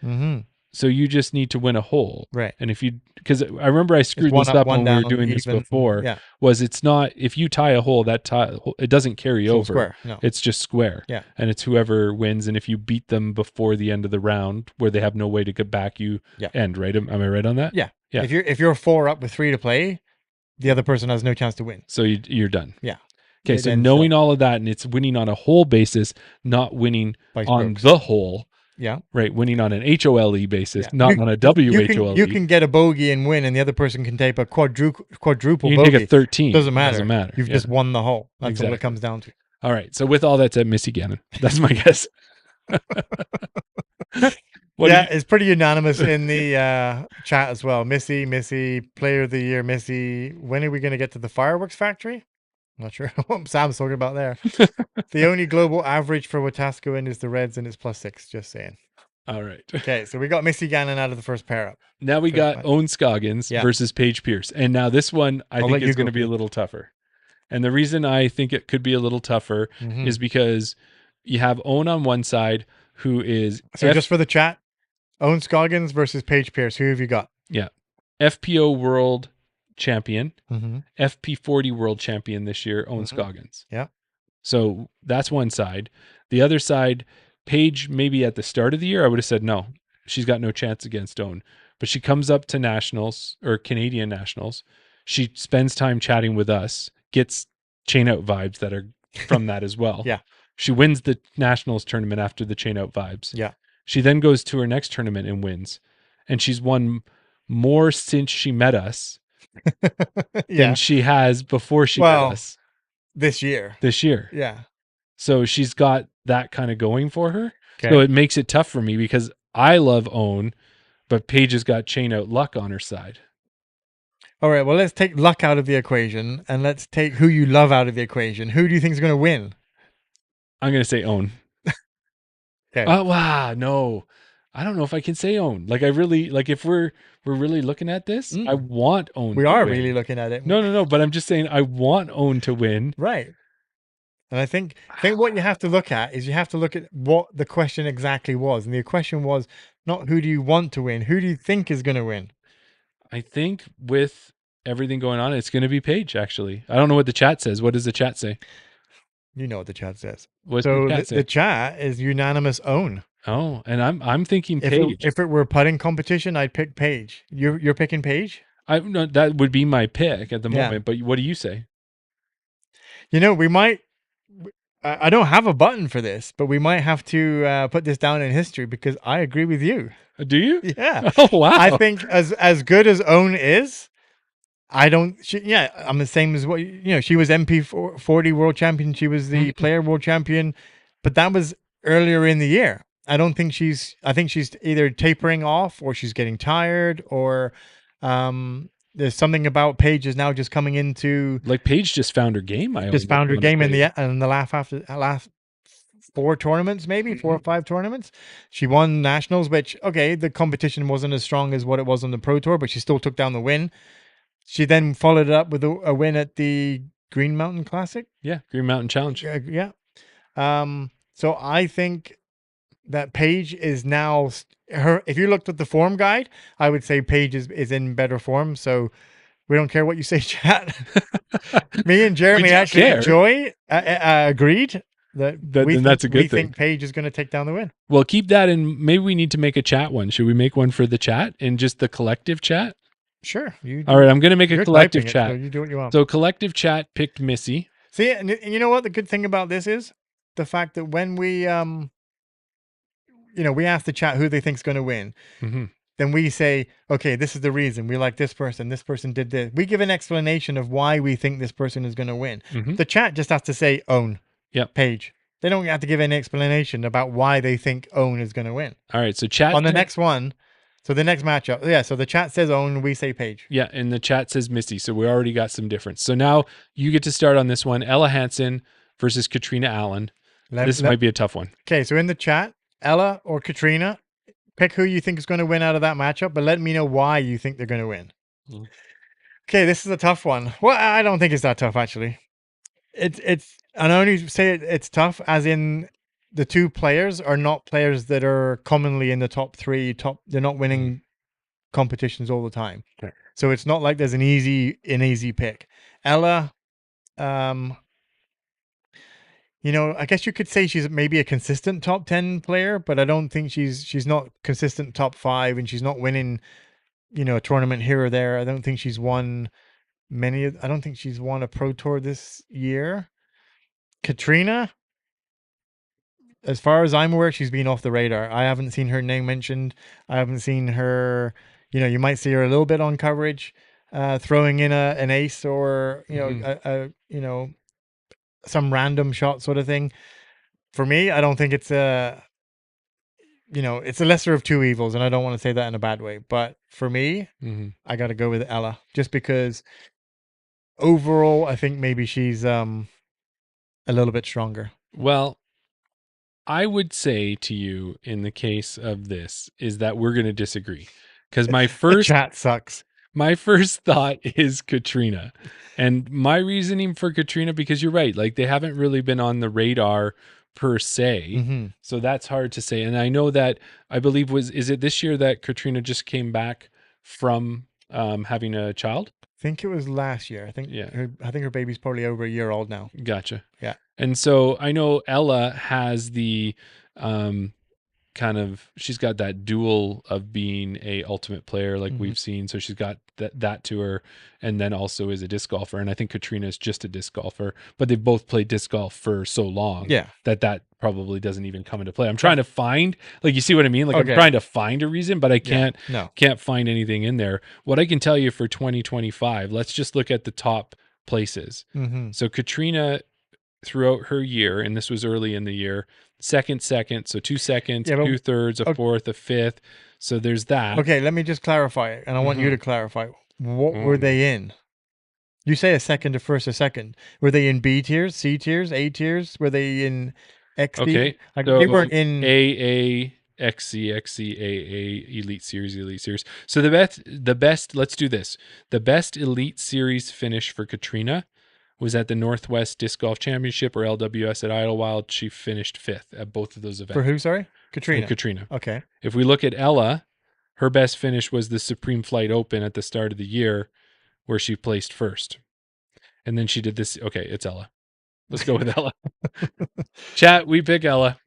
So you just need to win a hole. Right. And because I remember I screwed one this up, up one when we were down, doing this even. before, Yeah. was it's not, if you tie a hole, it doesn't carry So over. square. No. It's just square. Yeah. And it's whoever wins. And if you beat them before the end of the round where they have no way to get back, you Yeah. end, right? Am I right on that? Yeah. Yeah. If you're 4 up with 3 to play, the other person has no chance to win. So you're done. Yeah. Okay. It So ends knowing all of that, and it's winning on a hole basis, not winning by on strokes. the hole, Yeah. right? Winning on an HOLE basis, Yeah. not on a WHOLE. You can get a bogey and win, and the other person can take a quadruple You can bogey. take a 13. Doesn't matter. Doesn't matter. You've Yeah. just won the hole. That's all Exactly. it comes down to. All right. So with all that said, Missy Gannon. That's my guess. What do Yeah, you- it's pretty unanimous in the chat as well. Missy, Player of the Year, Missy. When are we going to get to the fireworks factory? Not sure what Sam's talking about there. The only global average for Wetaskiwin is the Reds, and it's +6. Just saying. all right. Okay, so we got Missy Gannon out of the first pair up. Now we Good got match. Owen Scoggins Yeah. versus Paige Pierce. And now this one I I'll think let you is going to go be a first. little tougher. And the reason I think it could be a little tougher Mhm. is because you have Owen on one side who is So just for the chat, Owen Scoggins versus Paige Pierce. Who have you got? FPO World Champion, Mm-hmm. FP40 World Champion this year, Owen Mhm. Scoggins. Yeah. So that's one side. The other side, Paige, maybe at the start of the year, I would have said no. She's got no chance against Owen. But she comes up to nationals or Canadian nationals. She spends time chatting with us, gets chain out vibes that are from that as well. Yeah. She wins the nationals tournament after the chain out vibes. Yeah. She then goes to her next tournament and wins. And she's won more since she met us Yeah, than she has before she Well, met us this year. this year. Yeah. So she's got that kind of going for her. Okay. So it makes it tough for me because I love Own, but Paige has got chain out luck on her side. All right. Well, let's take luck out of the equation and let's take who you love out of the equation. Who do you think is going to win? I'm going to say Own. Okay. Oh, wow. No, I don't know if I can say Own. Like I really, like if we're really looking at this, I want Own. We to are win. really looking at it. No. But I'm just saying I want Own to win. Right. And I think what you have to look at is you have to look at what the question exactly was. And the question was not who do you want to win, who do you think is going to win? I think with everything going on, it's going to be Paige, actually. I don't know what the chat says. What does the chat say? You know what the chat says. What's So the chat say? the chat is unanimous Own. Oh, and I'm thinking If Paige. it were putting competition, I'd pick Paige. You're picking Paige? No, that would be my pick at the Yeah. moment. But what do you say? You know, we might. I don't have a button for this, but we might have to put this down in history because I agree with you. Do you? Yeah, Oh wow! I think as good as Own is, I'm the same as what she was MP40 world champion. She was the player world champion, but that was earlier in the year. I think she's either tapering off or she's getting tired or there's something about Paige is now just coming into like Paige just found her game. found her game in the last 4 tournaments, maybe 4 or 5 tournaments. She won nationals, which the competition wasn't as strong as what it was on the Pro Tour, but she still took down the win. She then followed it up with a win at the Green Mountain Classic. Yeah, Green Mountain Challenge. Yeah. So I think that Paige is now her. If you looked at the form guide, I would say Paige is in better form. So we don't care what you say, chat. Me and Jeremy actually agreed that that's a good we thing. think Paige is going to take down the win. Well, keep that in. Maybe we need to make a chat one. Should we make one for the chat and just the collective chat? Sure. All right, I'm going to make a You're collective typing it, chat. so you do what you want. So collective chat picked Missy. See, and you know what the good thing about this is? The fact that when we we ask the chat who they think's going to win. Mm-hmm. Then we say, okay, this is the reason. We like this person did this. We give an explanation of why we think this person is going to win. Mm-hmm. The chat just has to say Own. Yep. Paige. They don't have to give any explanation about why they think Own is going to win. All right, so chat on the next one. So the next matchup, so the chat says Own, we say Paige. Yeah, and the chat says Missy, so we already got some difference. So now you get to start on this one. Ella Hansen versus Katrina Allen. This might be a tough one. Okay, so in the chat, Ella or Katrina, pick who you think is going to win out of that matchup, but let me know why you think they're going to win. Mm. Okay, this is a tough one. Well, I don't think it's that tough, actually. It's I only say it's tough as in the two players are not players that are commonly in the top 3. They're not winning competitions all the time. Okay. So it's not like there's an easy pick. Ella, I guess you could say she's maybe a consistent top 10 player, but I don't think she's not consistent top 5, and she's not winning, a tournament here or there. I don't think she's won I don't think she's won a Pro Tour this year. Katrina, as far as I'm aware, she's been off the radar. I haven't seen her name mentioned. I haven't seen her, you might see her a little bit on coverage, throwing in an ace or, some random shot sort of thing. For me, I don't think it's it's a lesser of two evils, and I don't want to say that in a bad way. But for me, I got to go with Ella, just because overall, I think maybe she's a little bit stronger. Well, I would say to you in the case of this is that we're going to disagree, because my first chat sucks. My first thought is Katrina, and my reasoning for Katrina, because you're right, like they haven't really been on the radar per se. Mm-hmm. So that's hard to say. And I know that I believe is it this year that Katrina just came back from having a child? I think it was last year. I think her baby's probably over a year old now. Gotcha. Yeah. And so I know Ella has the she's got that dual of being a ultimate player, like we've seen. So she's got that to her, and then also is a disc golfer. And I think Katrina is just a disc golfer, but they've both played disc golf for so long that probably doesn't even come into play. I'm trying to find, like, you see what I mean? Like, I'm trying to find a reason, but I can't find anything in there. What I can tell you for 2025, let's just look at the top places. Mm-hmm. So Katrina throughout her year, and this was early in the year, second, so 2 seconds, Yeah, but- 2/3, a okay. fourth, a fifth. So there's that. Okay, let me just clarify it, and I want you to clarify. What were they in? You say a second, a first, a second. Were they in B tiers, C tiers, A tiers? Were they in XD? Okay, Like so they weren't in. AA, XC, AA, Elite Series. So the best. Let's do this. The best Elite Series finish for Katrina was at the Northwest Disc Golf Championship, or LWS at Idlewild. She finished 5th at both of those events. For who? Sorry, For Katrina. Katrina. Okay. If we look at Ella, her best finish was the Supreme Flight Open at the start of the year, where she placed 1st. And then she did this. Okay, it's Ella. Let's go with Ella. Chat, we pick Ella.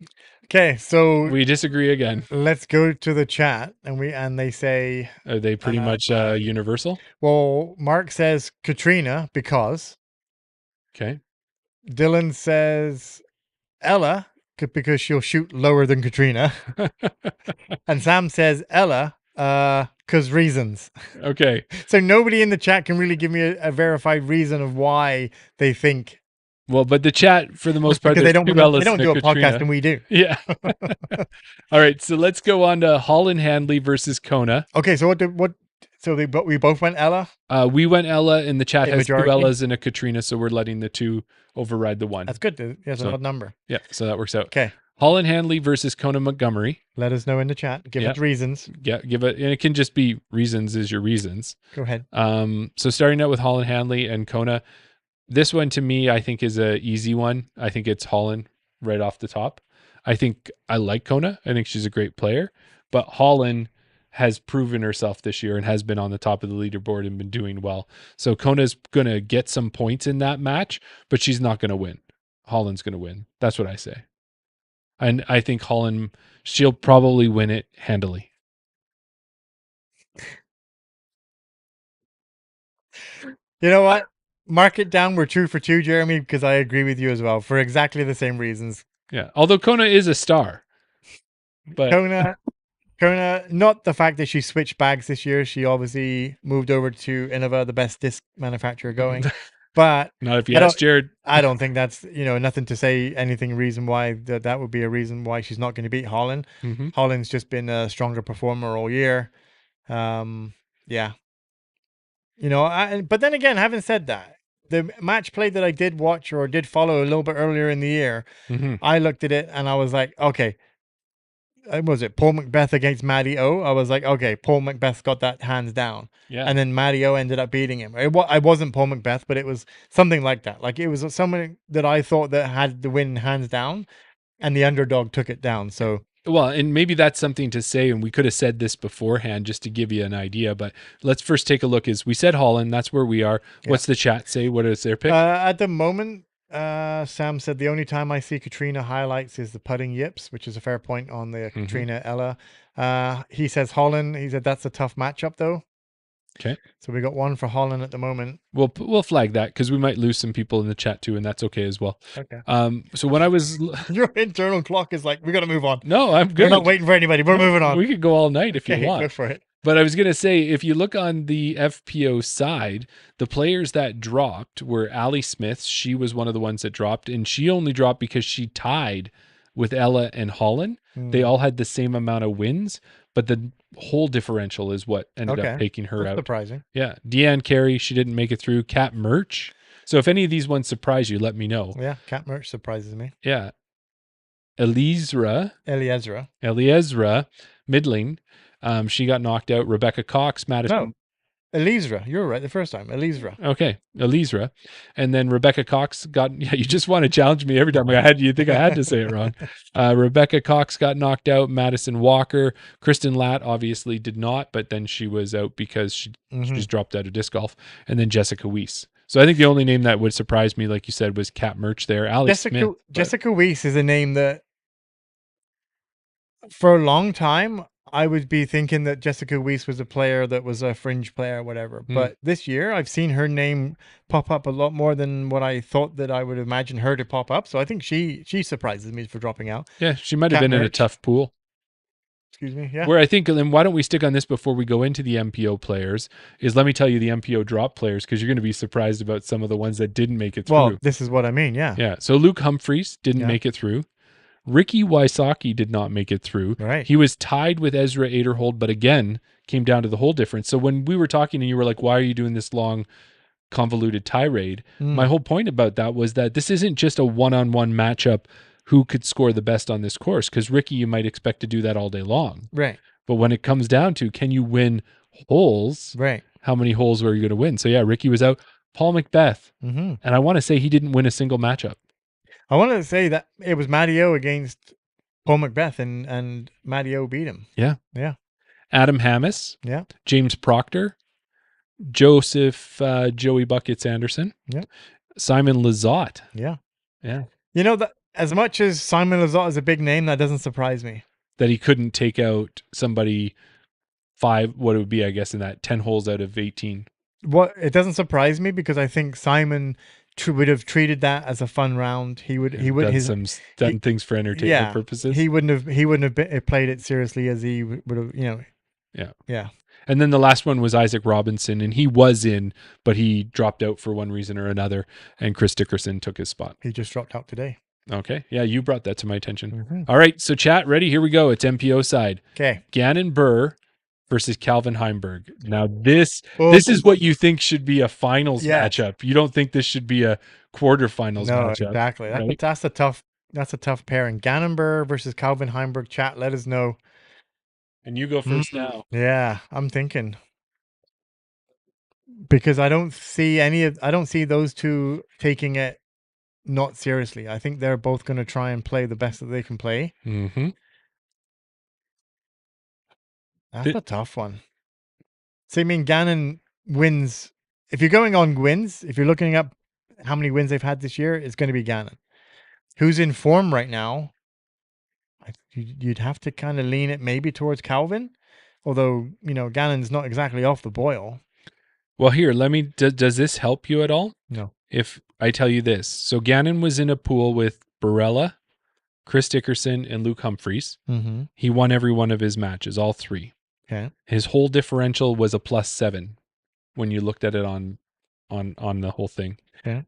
Okay, so We disagree again. let's go to the chat, and they say, Are they pretty much universal? well, Mark says Katrina because Okay. Dylan says Ella because she'll shoot lower than Katrina, and Sam says Ella because reasons. Okay. So nobody in the chat can really give me a verified reason of why they think, Well, but the chat, for the most part, because they there's don't two Ellas they don't and do a Katrina. podcast and we do. Yeah. All right. So let's go on to Holland Handley versus Kona. Okay, so we both went Ella. We went Ella, and the chat Okay, has majority. 2 Ellas and a Katrina, so we're letting the 2 override the 1. That's good. Yes, So- an odd number. Yeah, so that works out. Okay, Holland Handley versus Kona Montgomery. let us know in the chat. Give Yeah. us reasons. Yeah, give it, and it can just be reasons is your reasons. Go ahead. So starting out with Holland Handley and Kona, this one to me, I think is a easy one. I think it's Holland right off the top. I think I like Kona. I think she's a great player, but Holland has proven herself this year and has been on the top of the leaderboard and been doing well. So Kona's going to get some points in that match, but she's not going to win. Holland's going to win. That's what I say. And I think Holland, she'll probably win it handily. You know what? Mark it down. We're 2 for 2, Jeremy, because I agree with you as well for exactly the same reasons. Yeah. Although Kona is a star, but Kona, not the fact that she switched bags this year. She obviously moved over to Innova, the best disc manufacturer going. But not if you I ask Jared. I don't think that's, nothing to say anything reason why that would be a reason why she's not going to beat Holland. Mm-hmm. Holland's just been a stronger performer all year. Yeah. But then again, having said that, the match play that I did watch or did follow a little bit earlier in the year, Mm-hmm. I looked at it and I was like, okay, was it Paul Macbeth against Maddie O? I was like, okay, Paul Macbeth got that hands down. Yeah. And then Maddie O ended up beating him. I wasn't Paul Macbeth, but it was something like that. Like it was someone that I thought that had the win hands down, and the underdog took it down. So Well, and maybe that's something to say, and we could have said this beforehand just to give you an idea, but let's first take a look. As we said, Holland, that's where we are. Yeah. What's the chat say? What is their pick? at the moment, Sam said the only time I see Katrina highlights is the putting yips, which is a fair point on the Katrina Ella. He says Holland. He said that's a tough matchup though. Okay. So we got 1 for Holland at the moment. We'll flag that because we might lose some people in the chat too, and that's okay as well. Okay. So when I was Your internal clock is like, we got to move on. no, I'm We're good. not waiting for anybody. We're moving on. We could go all night if Okay, you want. go for it. But I was going to say, if you look on the FPO side, the players that dropped were Allie Smith. She was one of the ones that dropped, and she only dropped because she tied with Ella and Holland. They all had the same amount of wins, but the whole differential is what ended up taking her That's out. surprising. Yeah. Deanne Carey, she didn't make it through. Kat Merch. So if any of these ones surprise you, let me know. Yeah, Cat Merch surprises me. Yeah. Eliezra Midling. She got knocked out. Rebecca Cox, Madison. No, Elizra. You're right the first time. Elizra. Okay, Elizra. And then Rebecca Cox got, yeah, you just want to challenge me every time you think I had to say it wrong. Rebecca Cox got knocked out. Madison Walker. Kristen Latt obviously did not, but then she was out because she just dropped out of disc golf. And then Jessica Weiss. So I think the only name that would surprise me, like you said, was Kat Merch there. Alex Smith. Jessica Weiss is a name that for a long time, I would be thinking that Jessica Weiss was a player that was a fringe player or whatever. But this year, I've seen her name pop up a lot more than what I thought that I would imagine her to pop up. So I think she surprises me for dropping out. Yeah, she might have Kat been in a Merch. tough pool. Excuse me. Yeah. Where I think, then why don't we stick on this before we go into the MPO players? Is let me tell you the MPO drop players, because you're going to be surprised about some of the ones that didn't make it through. Well, this is what I mean. Yeah. Yeah. So Luke Humphreys didn't Yeah. make it through. Ricky Wysocki did not make it through. Right. He was tied with Ezra Aderhold, but again, came down to the whole difference. So when we were talking and you were like, why are you doing this long, convoluted tirade? My whole point about that was that this isn't just a one-on-one matchup who could score the best on this course, because Ricky, you might expect to do that all day long. Right. But when it comes down to, can you win holes? Right. How many holes were you going to win? So yeah, Ricky was out. Paul Macbeth. Mm-hmm. And I want to say he didn't win a single matchup. I wanted to say that it was Matteo against Paul Macbeth, and Matteo beat him. Yeah. Yeah. Adam Hammis. Yeah. James Proctor. Joseph Joey Buckets Anderson. Yeah. Simon Lizotte. Yeah. Yeah. You know, that as much as Simon Lizotte is a big name, that doesn't surprise me. That he couldn't take out somebody what it would be, I guess, in that 10 holes out of 18. What it doesn't surprise me, because I think Simon would have treated that as a fun round. He would Done things for entertainment purposes. He wouldn't have played it seriously as he would have. Yeah. And then the last one was Isaac Robinson, and he was in, but he dropped out for one reason or another, and Chris Dickerson took his spot. He just dropped out today. Okay. Yeah, you brought that to my attention. Mhm. All right, so chat, ready? Here we go. It's MPO side. Okay. Gannon Burr versus Calvin Heimberg. Now this Well, is what you think should be a finals Yes. matchup. You don't think this should be a quarterfinals No, matchup. exactly. right? That's a tough pairing. Gannonburr versus Calvin Heimberg. Chat, let us know. And you go first now. Yeah, I'm thinking, because I don't see those two taking it not seriously. I think they're both going to try and play the best that they can play. Mm-hmm. That's a tough one. So, I mean, Gannon wins. If you're going on wins, if you're looking up how many wins they've had this year, it's going to be Gannon. Who's in form right now? You'd have to kind of lean it maybe towards Calvin, although, Gannon's not exactly off the boil. Well, here, does this help you at all? No. If I tell you this. So Gannon was in a pool with Barella, Chris Dickerson, and Luke Humphreys. Mm-hmm. He won every one of his matches, all three. Okay. His whole differential was a +7 when you looked at it on the whole thing. Okay.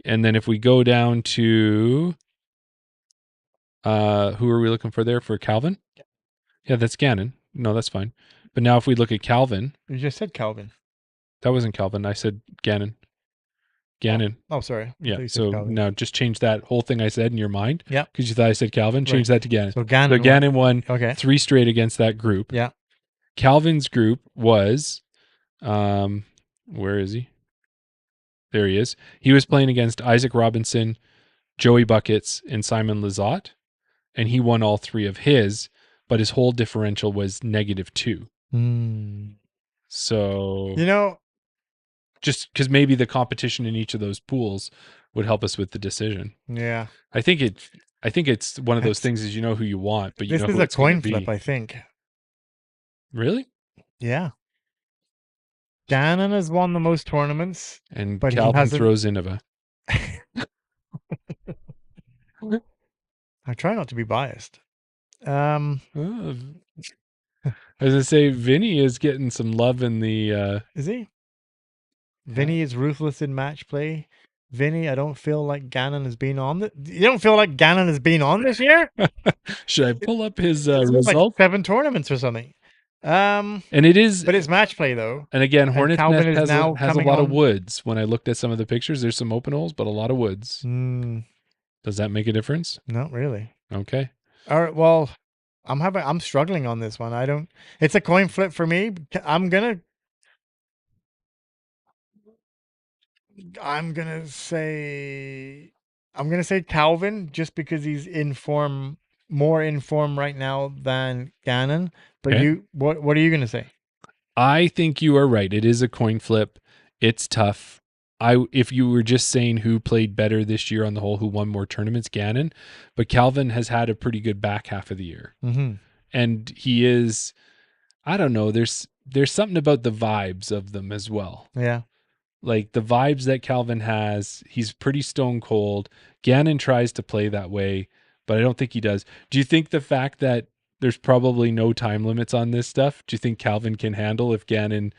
And then if we go down to who are we looking for there for Calvin? Yeah, that's Gannon. No, that's fine. But now if we look at Calvin, You just said Calvin. that wasn't Calvin. I said Gannon. Gannon. Oh, sorry. I thought Yeah. you said So Calvin. now just change that whole thing I said in your mind. Yeah. Because you thought I said Calvin. Change that to Gannon. So Gannon. So Gannon won Okay. 3 straight against that group. Yeah. Calvin's group was, where is he? There he is. He was playing against Isaac Robinson, Joey Buckets, and Simon Lizotte, and he won all 3 of his, but his whole differential was -2. So, just because maybe the competition in each of those pools would help us with the decision. Yeah. I think it's one of those That's- things is you know who you want, but you This know is who a it's gonna coin flip, be. I think. Really? Yeah. Gannon has won the most tournaments. And But he Calvin hasn't- throws Innova. I try not to be biased. Oh, I was gonna say Vinny is getting some love in the Is he? Vinny is ruthless in match play. Vinny, I don't feel like Gannon has been on You don't feel like Gannon has been on this year? should I pull up his It's like result? 7 tournaments or something. And it is, But it's match play though. and again, Hornets Calvin Nest is now has a coming lot of on- woods. When I looked at some of the pictures, there's some open holes, but a lot of woods. Does that make a difference? Not really. Okay. All right. Well, I'm struggling on this one. It's a coin flip for me. I'm gonna say Calvin, just because he's more in form right now than Gannon. But Okay. what are you gonna say? I think you are right. It is a coin flip. It's tough. If you were just saying who played better this year on the whole, who won more tournaments, Gannon, but Calvin has had a pretty good back half of the year. Mm-hmm. And he is, I don't know, there's something about the vibes of them as well. Yeah. Like the vibes that Calvin has, he's pretty stone cold. Gannon tries to play that way, but I don't think he does. Do you think the fact that there's probably no time limits on this stuff. Do you think Calvin can handle if Gannon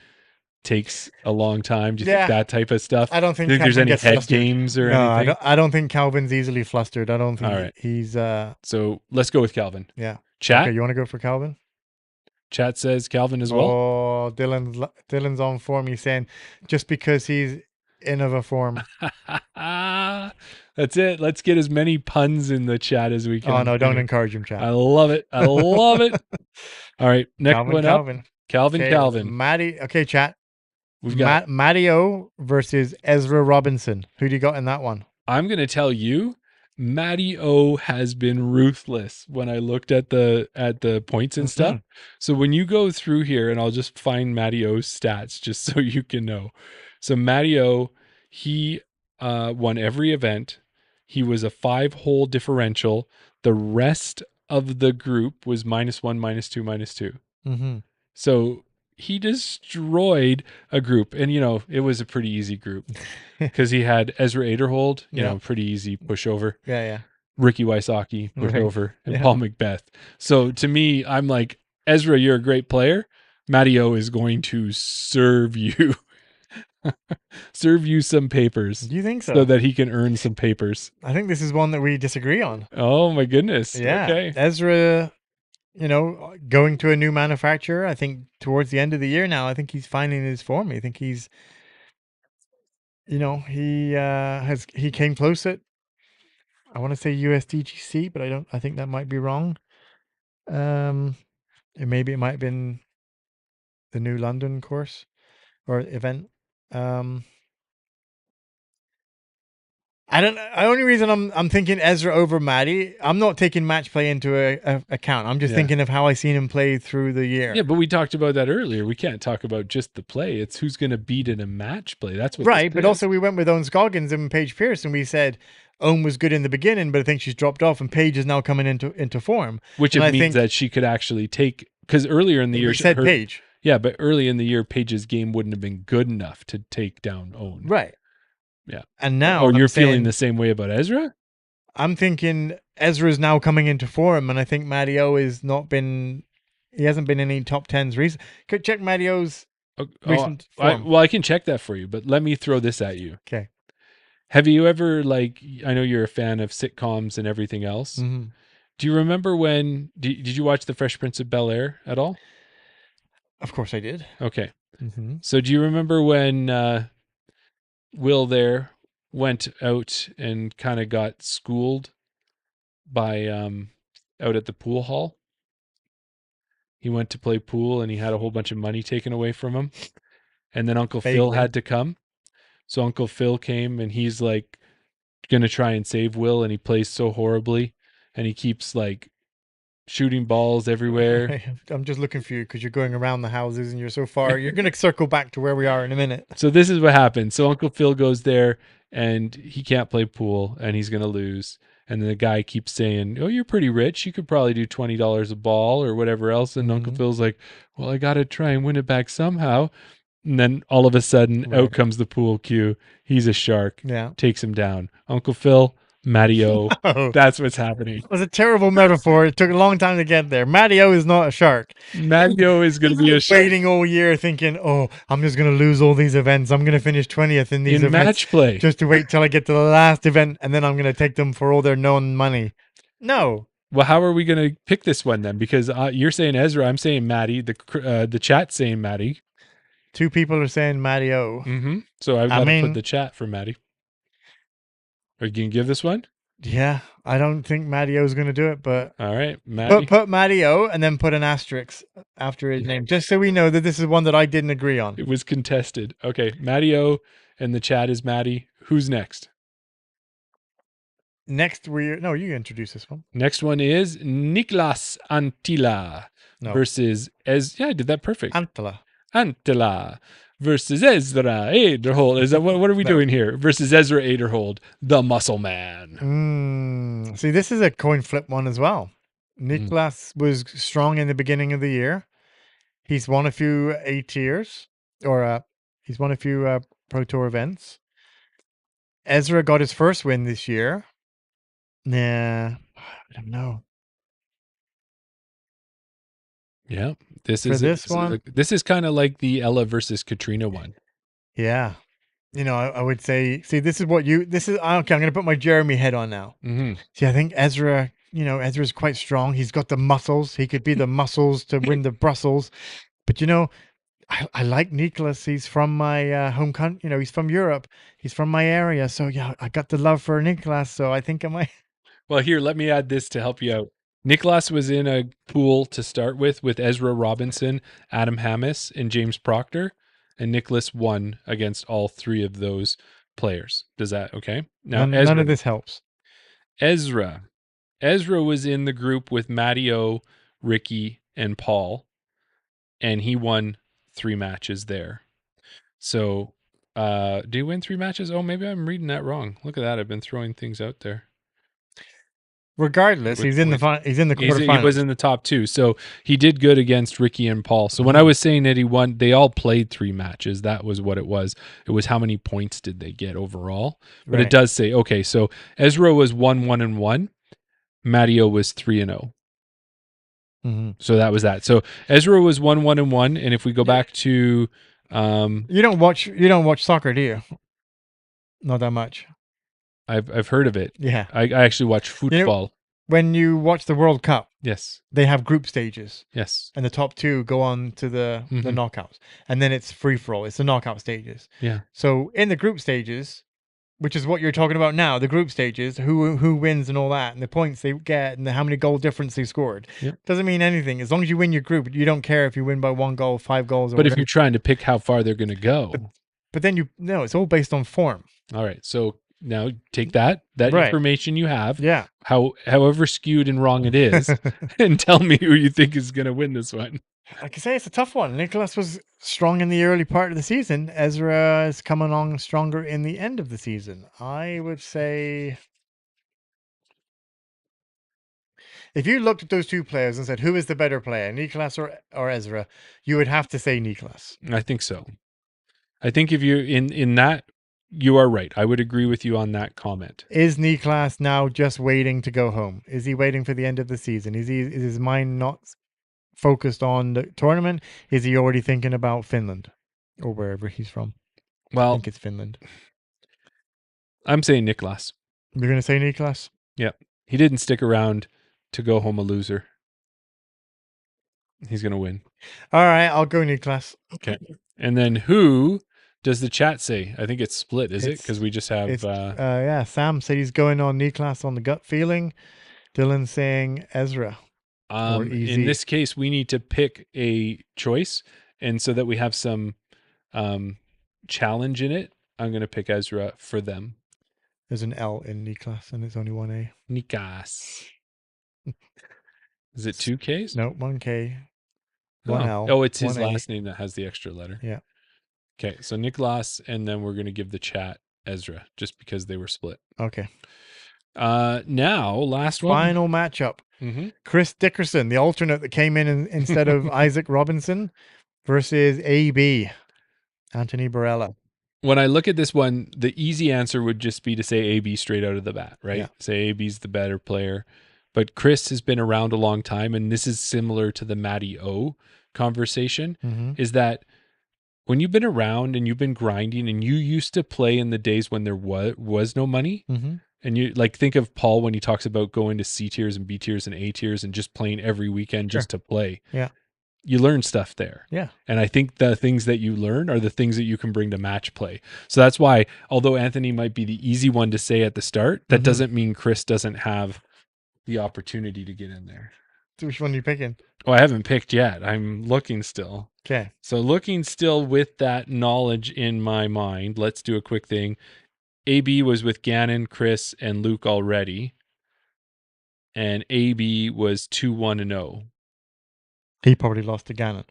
takes a long time? Do you think Yeah. that type of stuff? I don't Do think you think there's Calvin any gets head flustered. games or No, anything? I don't think Calvin's easily flustered. I don't think All right. he's So let's go with Calvin. yeah. Chat. Okay, you want to go for Calvin? Chat says Calvin as well. Oh, Dylan's on form. He's saying just because he's in of a form. That's it. Let's get as many puns in the chat as we can. Oh no, don't figure. encourage him, chat. I love it. I love it. All right, next Calvin, one up. Calvin. Calvin. Okay, Calvin. Matty. Okay, chat. We've got. Matteo versus Ezra Robinson. Who do you got in that one? I'm going to tell you, Matty O has been ruthless when I looked at the points and stuff. So when you go through here, and I'll just find Matty O's stats just so you can know. So Matty O, he won every event. He was a 5-hole differential. The rest of the group was -1, -2, -2. Mm-hmm. So he destroyed a group, and it was a pretty easy group because he had Ezra Aderhold, pretty easy pushover. Yeah. Ricky Wysocki pushover, and Yeah. Paul Macbeth. So to me, I'm like, Ezra, you're a great player. Matty O is going to serve you, serve you some papers, Do you think so? so that he can earn some papers. I think this is one that we disagree on. Oh my goodness! Yeah. Okay. Ezra, going to a new manufacturer. I think towards the end of the year now, I think he's finding his form. I think he's, he came close at, I want to say USDGC, but I think that might be wrong. Maybe it might have been the new London course or event. I don't know. The only reason I'm thinking Ezra over Matty, I'm not taking match play into account. I'm just thinking of how I seen him play through the year. Yeah, but we talked about that earlier. We can't talk about just the play. It's who's going to beat in a match play. That's what Right, this but is. also we went with Owen Scoggins and Paige Pierce, and we said Owen was good in the beginning, but I think she's dropped off, and Paige is now coming into form. Which and it I means think- that she could actually take, because earlier in the year, We said Paige. Yeah, but early in the year, Paige's game wouldn't have been good enough to take down Owen. Right. Yeah. And now Or I'm you're feeling saying- the same way about Ezra? I'm thinking Ezra's now coming into form, and I think Matty O he hasn't been in any top 10s recently. Could check Matty O's recent form. I can check that for you, but let me throw this at you. Okay. Have you ever, I know you're a fan of sitcoms and everything else. Mm-hmm. Do you remember did you watch The Fresh Prince of Bel-Air at all? Of course I did. Okay. Mm-hmm. So do you remember when Will there went out and kind of got schooled by out at the pool hall? He went to play pool and he had a whole bunch of money taken away from him. And then Uncle Phil Vaguely. had to come. So Uncle Phil came and he's like going to try and save Will, and he plays so horribly and he keeps like shooting balls everywhere. I'm just looking for you because you're going around the houses and you're so far. You're going to circle back to where we are in a minute. So this is what happens. So Uncle Phil goes there and he can't play pool and he's going to lose. And then the guy keeps saying, "Oh, you're pretty rich. You could probably do $20 a ball or whatever else." And Uncle Mhm. Phil's like, "Well, I got to try and win it back somehow." And then all of a sudden Right. out comes the pool cue. He's a shark, Yeah. takes him down. Uncle Phil, Matty O. Oh, That's what's happening. it was a terrible metaphor. It took a long time to get there. Matty O is not a shark. Matty O is going to be a shark Waiting all year thinking, oh, I'm just going to lose all these events. I'm going to finish 20th in these in events match play. just to wait till I get to the last event and then I'm going to take them for all their known money. No. Well, how are we going to pick this one then? Because you're saying Ezra, I'm saying Matty. The chat's saying Matty. Two people are saying Matty O. Mm-hmm. So I've I got to mean- put the chat for Matty. Are you going to give this one? Yeah, I don't think Matty O is going to do it, but All right, Matty. put Matty O and then put an asterisk after his name, just so we know that this is one that I didn't agree on. It was contested. Okay, Matty O, and the chat is Matty. Who's next? Next, you introduce this one. Next one is Niklas Antila No. versus Yeah, I did that perfect. Antala. Antila versus Ezra Aderhold. Is that what are we No. doing here? Versus Ezra Aderhold, the Muscle Man. See, this is a coin flip one as well. Niklas was strong in the beginning of the year. He's won a few A tiers, or he's won a few Pro Tour events. Ezra got his first win this year. Nah, I don't know. Yeah. This For is this one? This is kind of like the Ella versus Katrina one. Yeah. I would say, see, this is okay, I'm going to put my Jeremy head on now. Mm-hmm. See, I think Ezra, Ezra's quite strong. He's got the muscles. He could be the muscles to win the Brussels. But, I like Nicholas. He's from my home country. He's from Europe. He's from my area. So, yeah, I got the love for Nicholas. So I think I might. Well, here, let me add this to help you out. Nicholas was in a pool to start with Ezra Robinson, Adam Hammis, and James Proctor, and Nicholas won against all three of those players. Does that okay? Now, None of this helps. Ezra was in the group with Matty O, Ricky, and Paul, and he won 3 matches there. So, did he win 3 matches? Oh, maybe I'm reading that wrong. Look at that. I've been throwing things out there. Regardless, he's in the quarterfinals. He was in the top 2, so he did good against Ricky and Paul. So when I was saying that he won, they all played 3 matches. That was what it was. It was how many points did they get overall. But it does say, okay, so Ezra was 1-1-1. Matteo was 3-0. Mm-hmm. So that was that. So Ezra was 1-1-1, and if we go back to, you don't watch soccer, do you? Not that much. I've heard of it. Yeah, I actually watch football. When you watch the World Cup, Yes. they have group stages. Yes. And the top 2 go on to the knockouts. And then it's free for all. It's the knockout stages. Yeah. So in the group stages, which is what you're talking about now, the group stages, who wins and all that, and the points they get and how many goal difference they scored. Yep. Doesn't mean anything. As long as you win your group, you don't care if you win by 1 goal, 5 goals, or But whatever. if you're trying to pick how far they're going to go. But then it's all based on form. All right. So now take that information you have, however skewed and wrong it is, and tell me who you think is going to win this one. Like I say, it's a tough one. Nicholas was strong in the early part of the season. Ezra is coming along stronger in the end of the season. I would say, if you looked at those 2 players and said, who is the better player, Nicholas or Ezra, you would have to say Nicholas. I think so. I think if you're in that, you are right. I would agree with you on that comment. Is Nicholas now just waiting to go home? Is he waiting for the end of the season? Is his mind not focused on the tournament? Is he already thinking about Finland or wherever he's from? Well, I think it's Finland. I'm saying Nicholas. You're going to say Nicholas? Yeah. He didn't stick around to go home a loser. He's going to win. All right, I'll go Nicholas. Okay. And then who does the chat say? I think it's split, is it? Because we just have... Sam said he's going on Nicholas on the gut feeling. Dylan saying Ezra. In this case, we need to pick a choice. And so that we have some challenge in it, I'm going to pick Ezra for them. There's an L in Nicholas and it's only 1 A. Nikas. Is it 2 Ks? No, 1 K. 1 L. Oh, it's his 1 A. last name that has the extra letter. Yeah. Okay, so Nicholas, and then we're going to give the chat Ezra, just because they were split. Okay. Now, last one. Final matchup. Mm-hmm. Chris Dickerson, the alternate that came in instead of Isaac Robinson, versus AB, Anthony Barella. When I look at this one, the easy answer would just be to say AB straight out of the bat, right? Yeah. Say AB's the better player. But Chris has been around a long time, and this is similar to the Matty O conversation, is that when you've been around and you've been grinding and you used to play in the days when there was no money, and you like think of Paul when he talks about going to C tiers and B tiers and A tiers and just playing every weekend just to play. Yeah. You learn stuff there. Yeah. And I think the things that you learn are the things that you can bring to match play. So that's why, although Anthony might be the easy one to say at the start, that doesn't mean Chris doesn't have the opportunity to get in there. So which one are you picking? Oh, I haven't picked yet. I'm looking still. Okay. So looking still with that knowledge in my mind, let's do a quick thing. AB was with Gannon, Chris, and Luke already. And AB was 2-1-0. He probably lost to Gannon.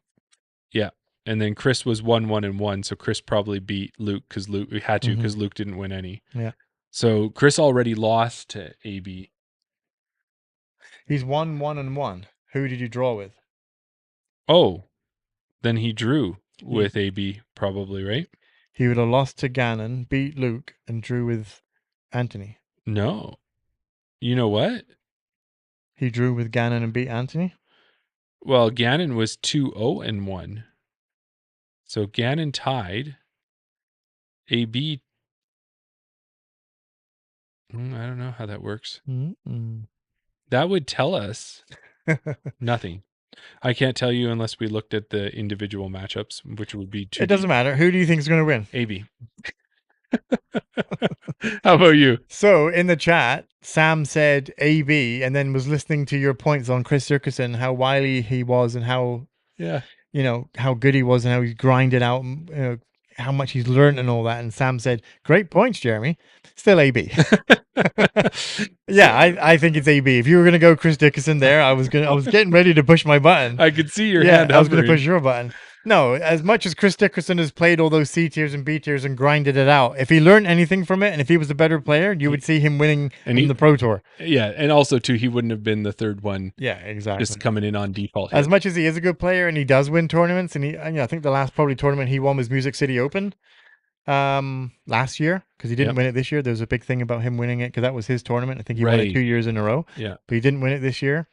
Yeah. And then Chris was 1-1-1. So Chris probably beat Luke because Luke had to because Luke didn't win any. Yeah. So Chris already lost to AB. He's 1-1-1. Who did you draw with? Oh, then he drew with AB probably, right? He would have lost to Gannon, beat Luke, and drew with Anthony. No. You know what? He drew with Gannon and beat Anthony? Well, Gannon was 2-0-1. So Gannon tied. AB. I don't know how that works. Mm-mm. That would tell us nothing. I can't tell you unless we looked at the individual matchups, which would be It doesn't matter. Who do you think is going to win? AB. How about you? So in the chat, Sam said AB and then was listening to your points on Chris Dickerson, how wily he was and how, Yeah. you know, how good he was and how he grinded out, you know, how much he's learned and all that. And Sam said, great points, Jeremy. Still AB. Yeah, I think it's AB. If you were going to go Chris Dickerson there, I was getting ready to push my button. I could see your Yeah, hand I was going to hovering. push your button. No, as much as Chris Dickerson has played all those C tiers and B tiers and grinded it out, if he learned anything from it and if he was a better player, you would see him winning And in he- the Pro Tour. Yeah, and also too, he wouldn't have been the third one Yeah, exactly. just coming in on default. As hit. much as he is a good player and he does win tournaments, and I think the last probably tournament he won was Music City Open last year, because he didn't Yep. win it this year. There was a big thing about him winning it because that was his tournament. I think he won it Right. 2 years in a row, Yeah. but he didn't win it this year.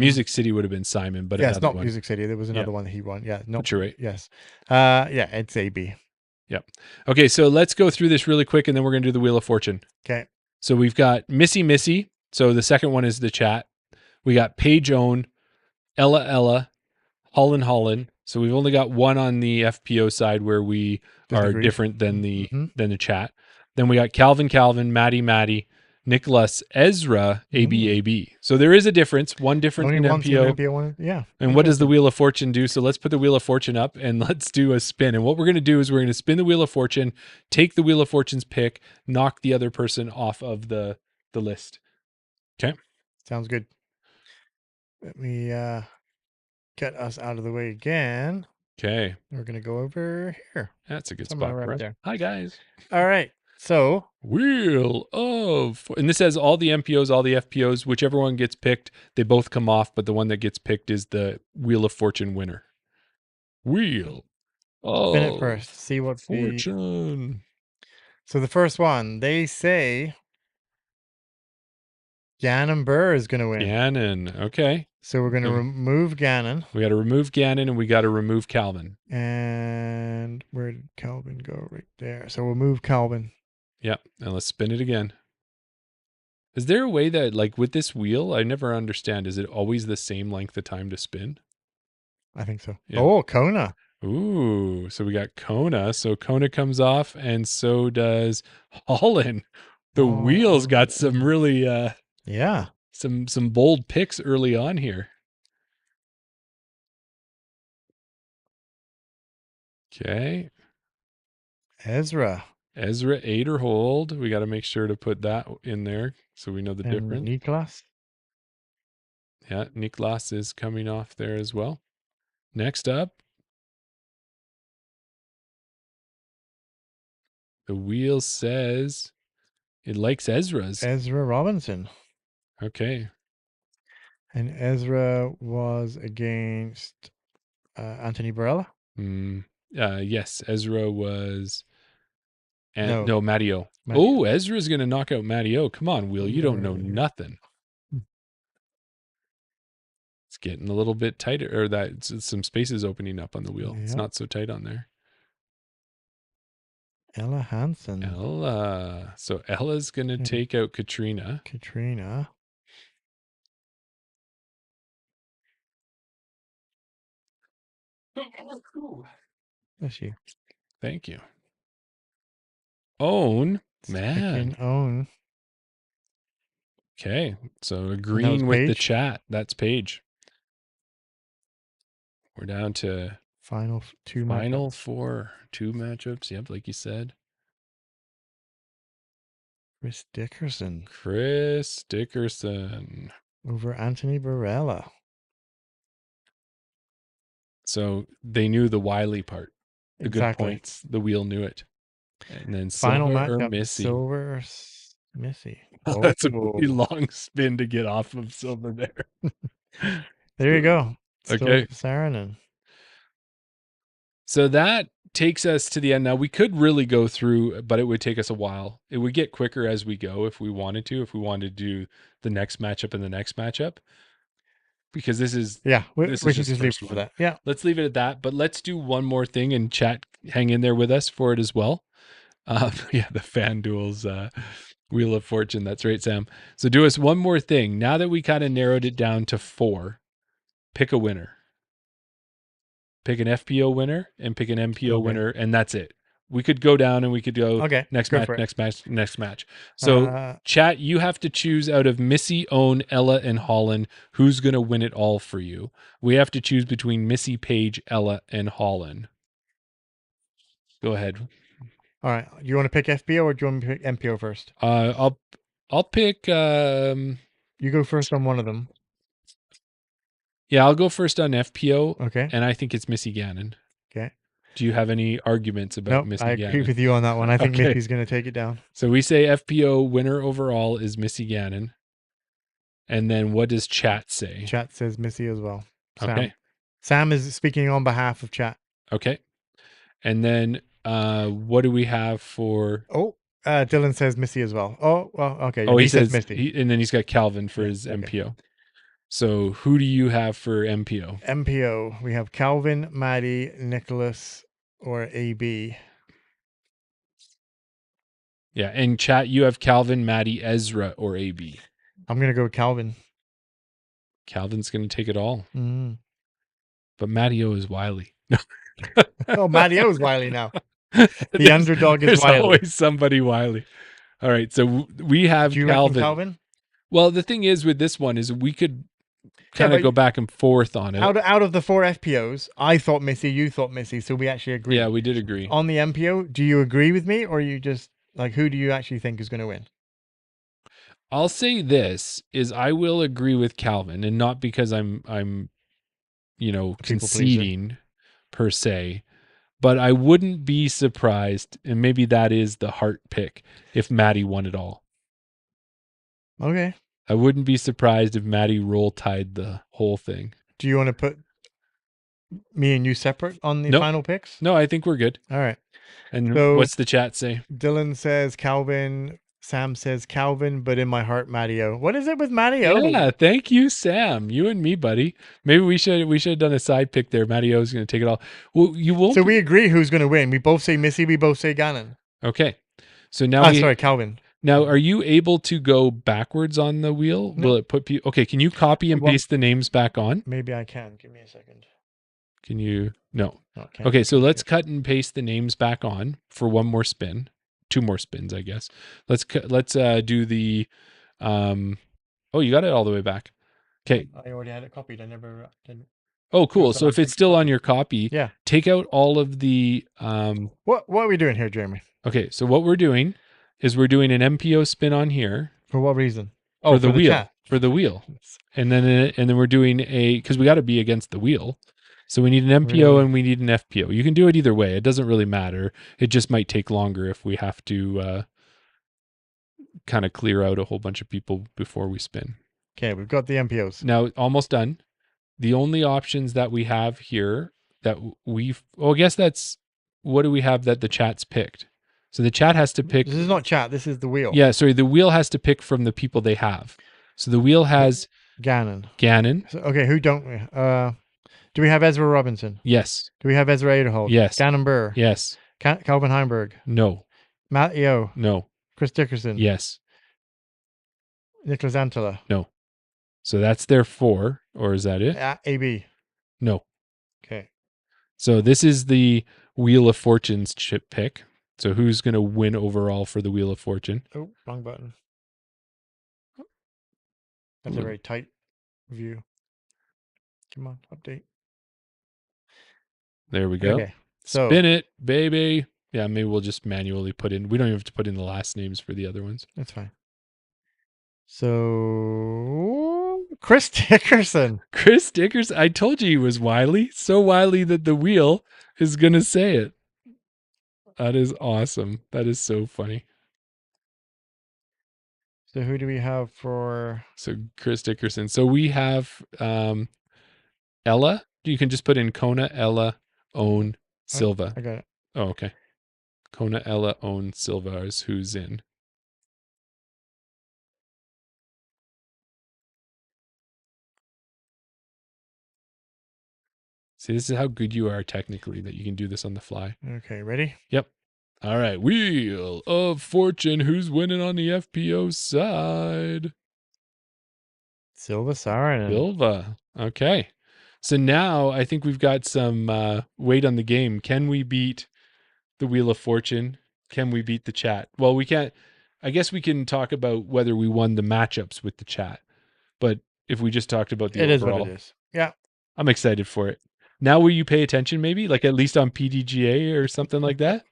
Music City would have been Simon, but yeah, it's another not one. Music City. There was another Yeah. one that he won. Yeah, no, But you're right. yes, yeah, it's AB. Okay, so let's go through this really quick, and then we're going to do the Wheel of Fortune. Okay, So we've got Missy. So the second one is the chat. We got Paige Own, Ella, Holland. So we've only got one on the FPO side where we are Disagree. different than the Mhm. chat. Then we got Calvin, Maddie, Nicholas, Ezra, AB. So there is a difference. One difference only in once in MPO. MPO one. Yeah, And what does the Wheel of Fortune do? So let's put the Wheel of Fortune up and let's do a spin. And what we're going to do is we're going to spin the Wheel of Fortune, take the Wheel of Fortune's pick, knock the other person off of the list. sounds good. Let me get us out of the way again. Okay. We're gonna go over here. That's a good Somewhere spot right for us. there. Hi, guys. All right. So Wheel of... And this has all the MPOs, all the FPOs. Whichever one gets picked, they both come off, but the one that gets picked is the Wheel of Fortune winner. Wheel spin of it first. See what the. Fortune. So the first one, they say Gannon Burr is gonna win. Gannon. Okay. So we're gonna Okay. remove Gannon. We got to remove Gannon and we got to remove Calvin. And where did Calvin go? Right there. So we'll move Calvin. Yep. And let's spin it again. Is there a way that, like, with this wheel, I never understand, is it always the same length of time to spin? I think so. Yeah. Oh, Kona. Ooh, so we got Kona. So Kona comes off, and so does Holland. The wheels got some really Yeah. some bold picks early on here. Okay. Ezra. Ezra 8 or hold. We got to make sure to put that in there so we know the And difference. Niklas. Yeah, Niklas is coming off there as well. Next up, the wheel says it likes Ezra's. Ezra Robinson. Okay. And Ezra was against Anthony Barella. Yes, Ezra was. No. No, Matty-O. Matty-O. Oh, Ezra's going to knock out Matty-O. Come on, Will. You don't know nothing. It's getting a little bit tighter, or that some spaces opening up on the wheel. It's Yeah. not so tight on there. Ella Hansen. Ella. So Ella's going to Hmm. take out Katrina. Katrina. Bless you. Thank you. Own. Second Man. own. Okay. So agreeing was with the Paige? chat. That's Paige. We're down to Final two final matchups. 4. 2 matchups. Yep, like you said. Chris Dickerson Chris Dickerson. over Anthony Barella. So they knew the wily part. The Exactly. good points. The wheel knew it. And then Final Silver or matchup. Missy. Silver or Missy. That's a pretty Oh. long spin to get off of Silver there. There you go. Okay. Saarinen. So that takes us to the end. Now we could really go through, but it would take us a while. It would get quicker as we go if we wanted to, if we wanted to do the next matchup and the next matchup. because this is Yeah, we This can is just just leave first it for one. that. Yeah. let's leave it at that. But let's do one more thing, and chat, hang in there with us for it as well. Yeah, the FanDuel's Wheel of Fortune. That's right, Sam. So do us one more thing. Now that we kind of narrowed it down to 4, pick a winner. Pick an FPO winner and pick an MPO Okay. winner, and that's it. We could go down and we could go Okay, next go match, for it. next match. So chat, you have to choose out of Missy, Owen, Ella, and Holland who's going to win it all for you. We have to choose between Missy, Paige, Ella, and Holland. Go ahead. All right. You want to pick FPO or do you want me to pick MPO first? I'll pick. You go first on one of them. Yeah, I'll go first on FPO, Okay. and I think it's Missy Gannon. Okay. Do you have any arguments about Nope, Missy I Gannon? agree with you on that one. I think Okay. Missy's going to take it down. So we say FPO winner overall is Missy Gannon. And then what does chat say? Chat says Missy as well. Sam. Okay. Sam is speaking on behalf of chat. Okay. And then what do we have for... Oh, Dylan says Missy as well. Oh, well, okay. Oh, he says Missy. and then he's got Calvin for his okay. MPO. So who do you have for MPO? MPO. We have Calvin, Maddie, Nicholas, or AB. Yeah, and chat, you have Calvin, Maddie, Ezra, or AB. I'm going to go with Calvin. Calvin's going to take it all. Mm. But Maddie-O is wily. Oh, Maddie O is wily now. The underdog is There's wily. always somebody wily. All right, so we have Do you reckon Calvin. Calvin? Well, the thing is with this one is we could kind but of go back and forth on it. Out of the 4 FPOs, I thought Missy, you thought Missy, so we actually agree. Yeah, we did agree. On the MPO, do you agree with me, or you just like who do you actually think is going to win? I'll say this is I will agree with Calvin, and not because I'm conceding per se, but I wouldn't be surprised, and maybe that is the heart pick, if Maddie won it all. Okay. I wouldn't be surprised if Maddie roll tied the whole thing. Do you want to put me and you separate on the Nope. final picks? No, I think we're good. All right. And So- what's the chat say? Dylan says Calvin. Sam says Calvin, but in my heart, Matteo. What is it with Matteo? Yeah, thank you, Sam. You and me, buddy. Maybe we should have done a side pick there. Matteo is going to take it all. Well, you won't. So we agree who's going to win. We both say Missy. We both say Gannon. Okay. So now Sorry, Calvin. Now, are you able to go backwards on the wheel? No. Will it put people? Okay, can you copy and Well- paste the names back on? Maybe I can. Give me a second. Can you? No. No, I can't. Okay, so let's cut and paste the names back on for one more spin. 2 more spins, I guess. Let's do the oh, you got it all the way back. Okay. I already had it copied. I never didn't. Oh, cool. So So I if it's think- still on your copy, Yeah. take out all of the What are we doing here, Jeremy? okay, so what we're doing is we're doing an MPO spin on here. For what reason? For the wheel. chat. For the wheel. And then we're doing because we got to be against the wheel. So we need an MPO Really? and we need an FPO. You can do it either way. It doesn't really matter. It just might take longer if we have to kind of clear out a whole bunch of people before we spin. Okay, we've got the MPOs. Now, almost done. The only options that we have here that I guess that's, what do we have that the chat's picked? So the chat has to pick. This is not chat. This is the wheel. Yeah, sorry. The wheel has to pick from the people they have. So the wheel has Gannon. Gannon. So, okay, who don't we? Do we have Ezra Robinson? Yes. Do we have Ezra Aderholt? Yes. Gannon Burr? Yes. Calvin Heimberg? No. Matt Eo? No. Chris Dickerson? Yes. Nicholas Antela? No. So that's their 4, or is that it? AB? No. Okay. So this is the Wheel of Fortune's chip pick. So who's going to win overall for the Wheel of Fortune? Oh, wrong button. That's a very tight view. Come on, update. There we go. Okay. So Spin it, baby. Yeah, maybe we'll just manually put in. We don't even have to put in the last names for the other ones. that's fine. So Chris Dickerson. Chris Dickers, I told you he was wily. So wily that the wheel is going to say it. That is awesome. That is so funny. So who do we have for? So Chris Dickerson. So we have Ella. You can just put in Kona, Ella, Own, Silva. I got it. Oh, okay. Kona, Ella, Own, Silva is who's in. See, this is how good you are technically that you can do this on the fly. Okay, ready? Yep. All right. Wheel of Fortune. Who's winning on the FPO side? Silva Saarinen. Silva. Okay. So now I think we've got some weight on the game. Can we beat the Wheel of Fortune? Can we beat the chat? Well, we can't. I guess we can talk about whether we won the matchups with the chat. But if we just talked about the It is overall, what it is. Yeah. I'm excited for it. Now will you pay attention maybe? Like at least on PDGA or something like that?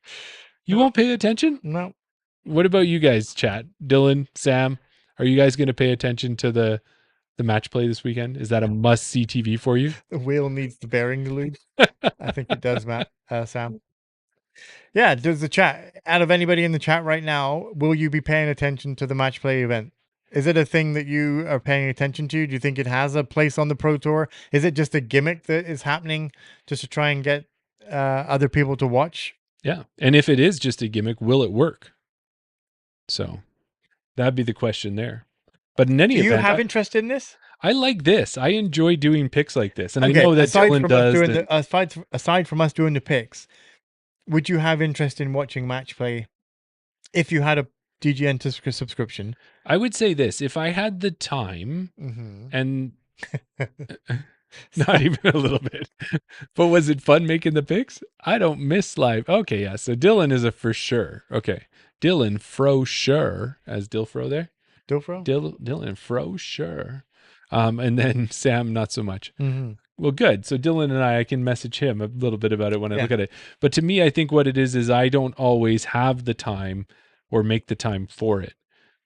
You won't pay attention? No. What about you guys, chat? Dylan, Sam, are you guys going to pay attention to the match play this weekend? Is that a must-see TV for you? The wheel needs the bearing to lose. I think it does, Matt. Sam. Yeah, does the chat, out of anybody in the chat right now, will you be paying attention to the match play event? Is it a thing that you are paying attention to? Do you think it has a place on the Pro Tour? Is it just a gimmick that is happening just to try and get other people to watch? Yeah. And if it is just a gimmick, will it work? So that'd be the question there. But in any Do you event, have interest in this? I like this. I enjoy doing picks like this. And Okay, I know that aside Dylan from does. us doing aside from us doing the picks, would you have interest in watching match play if you had a DGN subscription? I would say this. If I had the time and not even a little bit, but was it fun making the picks? I don't miss live. Okay, yeah. So Dylan is a for sure. Okay. Dylan Fro sure, as Dilfro there. Dilfro? Dylan Fro sure. And then Sam, not so much. Mm-hmm. Well, good. So Dylan and I can message him a little bit about it when I Yeah. look at it. But to me, I think what it is I don't always have the time or make the time for it.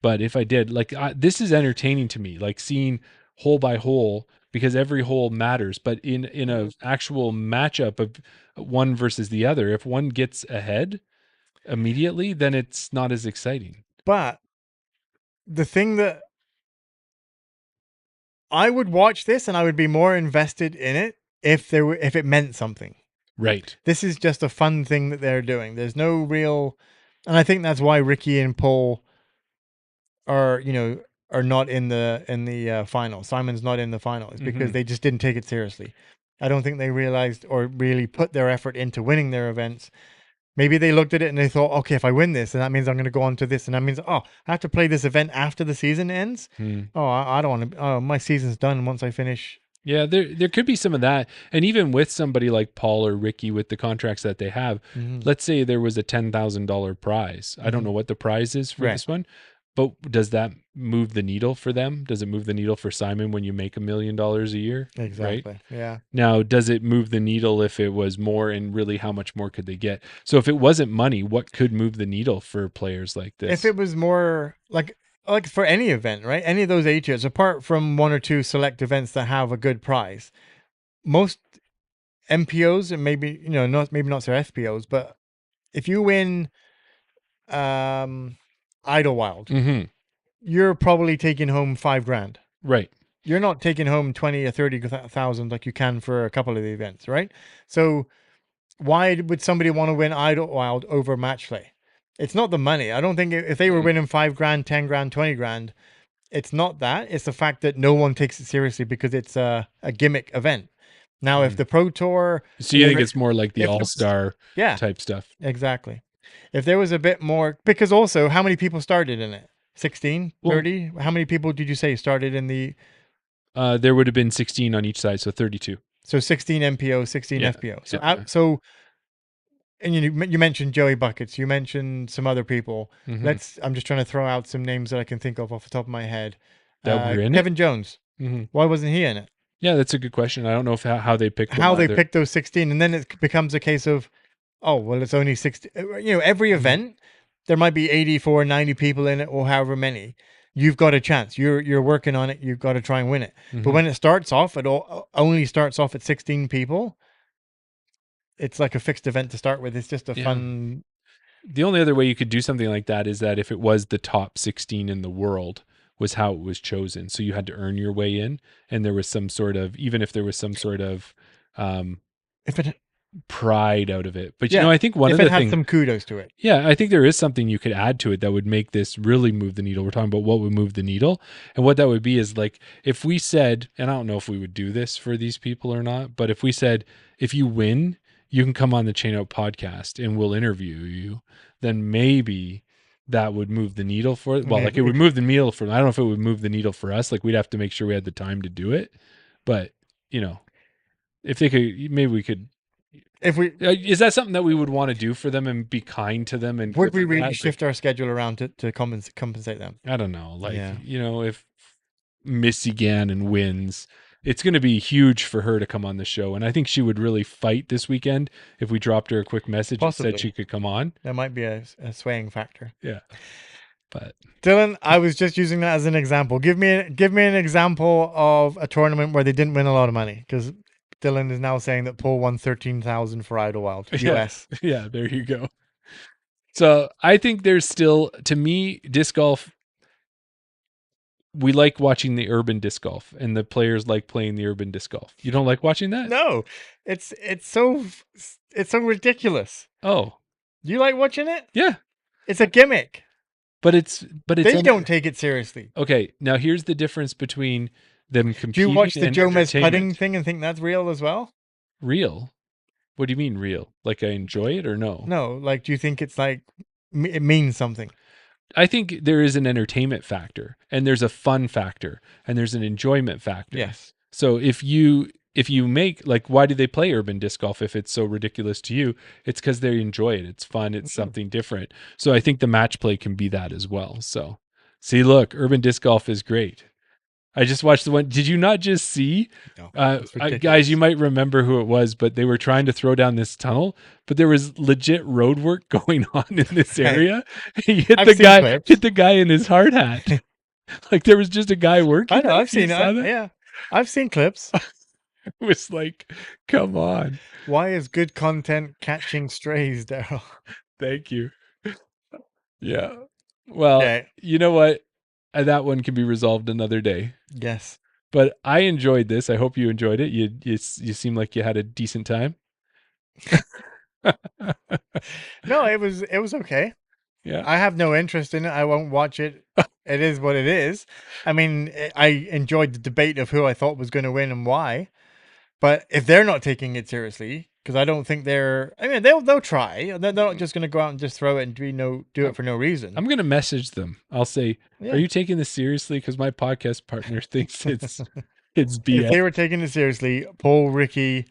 But if I did, like this is entertaining to me, like seeing hole by hole, because every hole matters. But in a actual matchup of one versus the other, if one gets ahead immediately, then it's not as exciting. But the thing that I would watch this and I would be more invested in it if it meant something. Right. This is just a fun thing that they're doing. There's no real, and I think that's why Ricky and Paul are not in the final. Simon's not in the final. It's because they just didn't take it seriously. I don't think they realized or really put their effort into winning their events. Maybe they looked at it and they thought, okay, if I win this, then that means I'm going to go on to this. And that means, I have to play this event after the season ends. Oh, I don't want to. Oh, my season's done once I finish. Yeah, there could be some of that. And even with somebody like Paul or Ricky with the contracts that they have, let's say there was a $10,000 prize. I don't know what the prize is for this one, but does that move the needle for them? Does it move the needle for Simon when you make $1 million a year? Exactly. Right? Yeah. Now, does it move the needle if it was more, and really how much more could they get? So if it wasn't money, what could move the needle for players like this? If it was more like for any event, right? Any of those 8 years, apart from one or two select events that have a good prize, most MPOs and maybe not so FPOs, but if you win Idlewild, you're probably taking home $5,000. Right. You're not taking home 20 or 30,000 like you can for a couple of the events, right? So why would somebody want to win Idlewild over match play? It's not the money. I don't think if they were winning $5,000, $10,000, $20,000, it's not that. It's the fact that no one takes it seriously because it's a gimmick event. Now, if the Pro Tour, so you think it's more like the All-Star type stuff? Exactly. If there was a bit more, because also how many people started in it? 16, 30? How many people did you say started in the? There would have been 16 on each side, so 32. So 16 MPO, 16 FPO. So and you mentioned Joey Buckets. You mentioned some other people. I'm just trying to throw out some names that I can think of off the top of my head. That were in Kevin Jones. Why wasn't he in it? Yeah, that's a good question. I don't know how they picked them how they either. picked those 16, and then it becomes a case of, oh well, it's only 60. Every event there might be 84, 90 people in it, or however many. You've got a chance. You're working on it. You've got to try and win it. But when it starts off, it only starts off at 16 people. It's like a fixed event to start with. It's just a fun. The only other way you could do something like that is that if it was the top 16 in the world was how it was chosen. So you had to earn your way in, and there was some sort of, even if there was some sort of, pride out of it. But Yeah, I think one if of it the had things, some kudos to it. yeah, I think there is something you could add to it that would make this really move the needle. We're talking about what would move the needle, and what that would be is like if we said, and I don't know if we would do this for these people or not, but if we said, if you win, you can come on the Chain Out podcast and we'll interview you, then maybe that would move the needle for it. Well, like it would move the needle for, I don't know if it would move the needle for us. Like we'd have to make sure we had the time to do it, but if they could, maybe we could. If we Is that something that we would want to do for them and be kind to them? And would we really shift our schedule around to compensate them? I don't know. Like, Yeah. If Missy Gannon wins, it's going to be huge for her to come on the show. And I think she would really fight this weekend if we dropped her a quick message and Possibly. said she could come on. There might be a swaying factor. Yeah. But Dylan, I was just using that as an example. Give me an example of a tournament where they didn't win a lot of money, because Dylan is now saying that Paul won 13,000 for Idlewild US. yeah, there you go. So I think there's still, to me, disc golf, we like watching the urban disc golf, and the players like playing the urban disc golf. You don't like watching that? No, it's so ridiculous. Oh, You like watching it? yeah. It's a gimmick. But it's They don't take it seriously. Okay, now here's the difference between them Do competing. you watch the and Jomez entertainment. putting thing and think that's real as well? Real? What do you mean real? Like I enjoy it or no? No, like do you think it's like it means something? I think there is an entertainment factor, and there's a fun factor, and there's an enjoyment factor. Yes. So if you make, like, why do they play urban disc golf if it's so ridiculous to you? It's because they enjoy it. It's fun. It's something different. So I think the match play can be that as well. So see, look, urban disc golf is great. I just watched the one. Did you not just see? No, it's ridiculous. Guys, you might remember who it was, but they were trying to throw down this tunnel, but there was legit road work going on in this area. He hit I've the seen guy, clips. hit the guy in his hard hat. Like there was just a guy working. I know, I've You seen saw it. that? Yeah. I've seen clips. It was like, come on. Why is good content catching strays, Daryl? Thank you. Yeah. Well, Yeah. you know what? That one can be resolved another day. Yes. But I enjoyed this. I hope you enjoyed it. You seem like you had a decent time. No, it was okay. Yeah. I have no interest in it. I won't watch it. It is what it is. I mean, I enjoyed the debate of who I thought was going to win and why. But if they're not taking it seriously, because I don't think they're. I mean, they'll try. They're not just going to go out and just throw it and do it for no reason. I'm going to message them. I'll say, Yeah. are you taking this seriously? Because my podcast partner thinks it's If they BS. were taking it seriously, Paul, Ricky,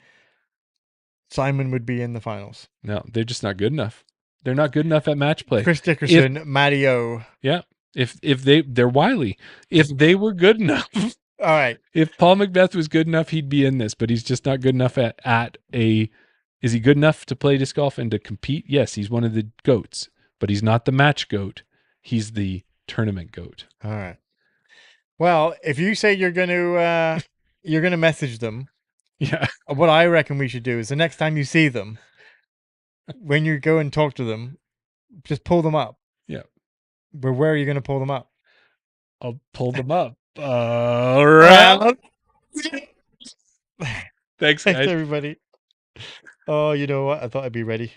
Simon would be in the finals. No, they're just not good enough. They're not good enough at match play. Chris Dickerson, Matty O. Yeah. If they're wily. If they were good enough. All right. If Paul Macbeth was good enough, he'd be in this, but he's just not good enough is he good enough to play disc golf and to compete? Yes, he's one of the goats, but he's not the match goat. He's the tournament goat. All right. Well, if you say you're going to message them, Yeah. what I reckon we should do is the next time you see them, when you go and talk to them, just pull them up. Yeah. But where are you going to pull them up? I'll pull them up. Around. Thanks, Thanks, guys. everybody. Oh, you know what? I thought I'd be ready.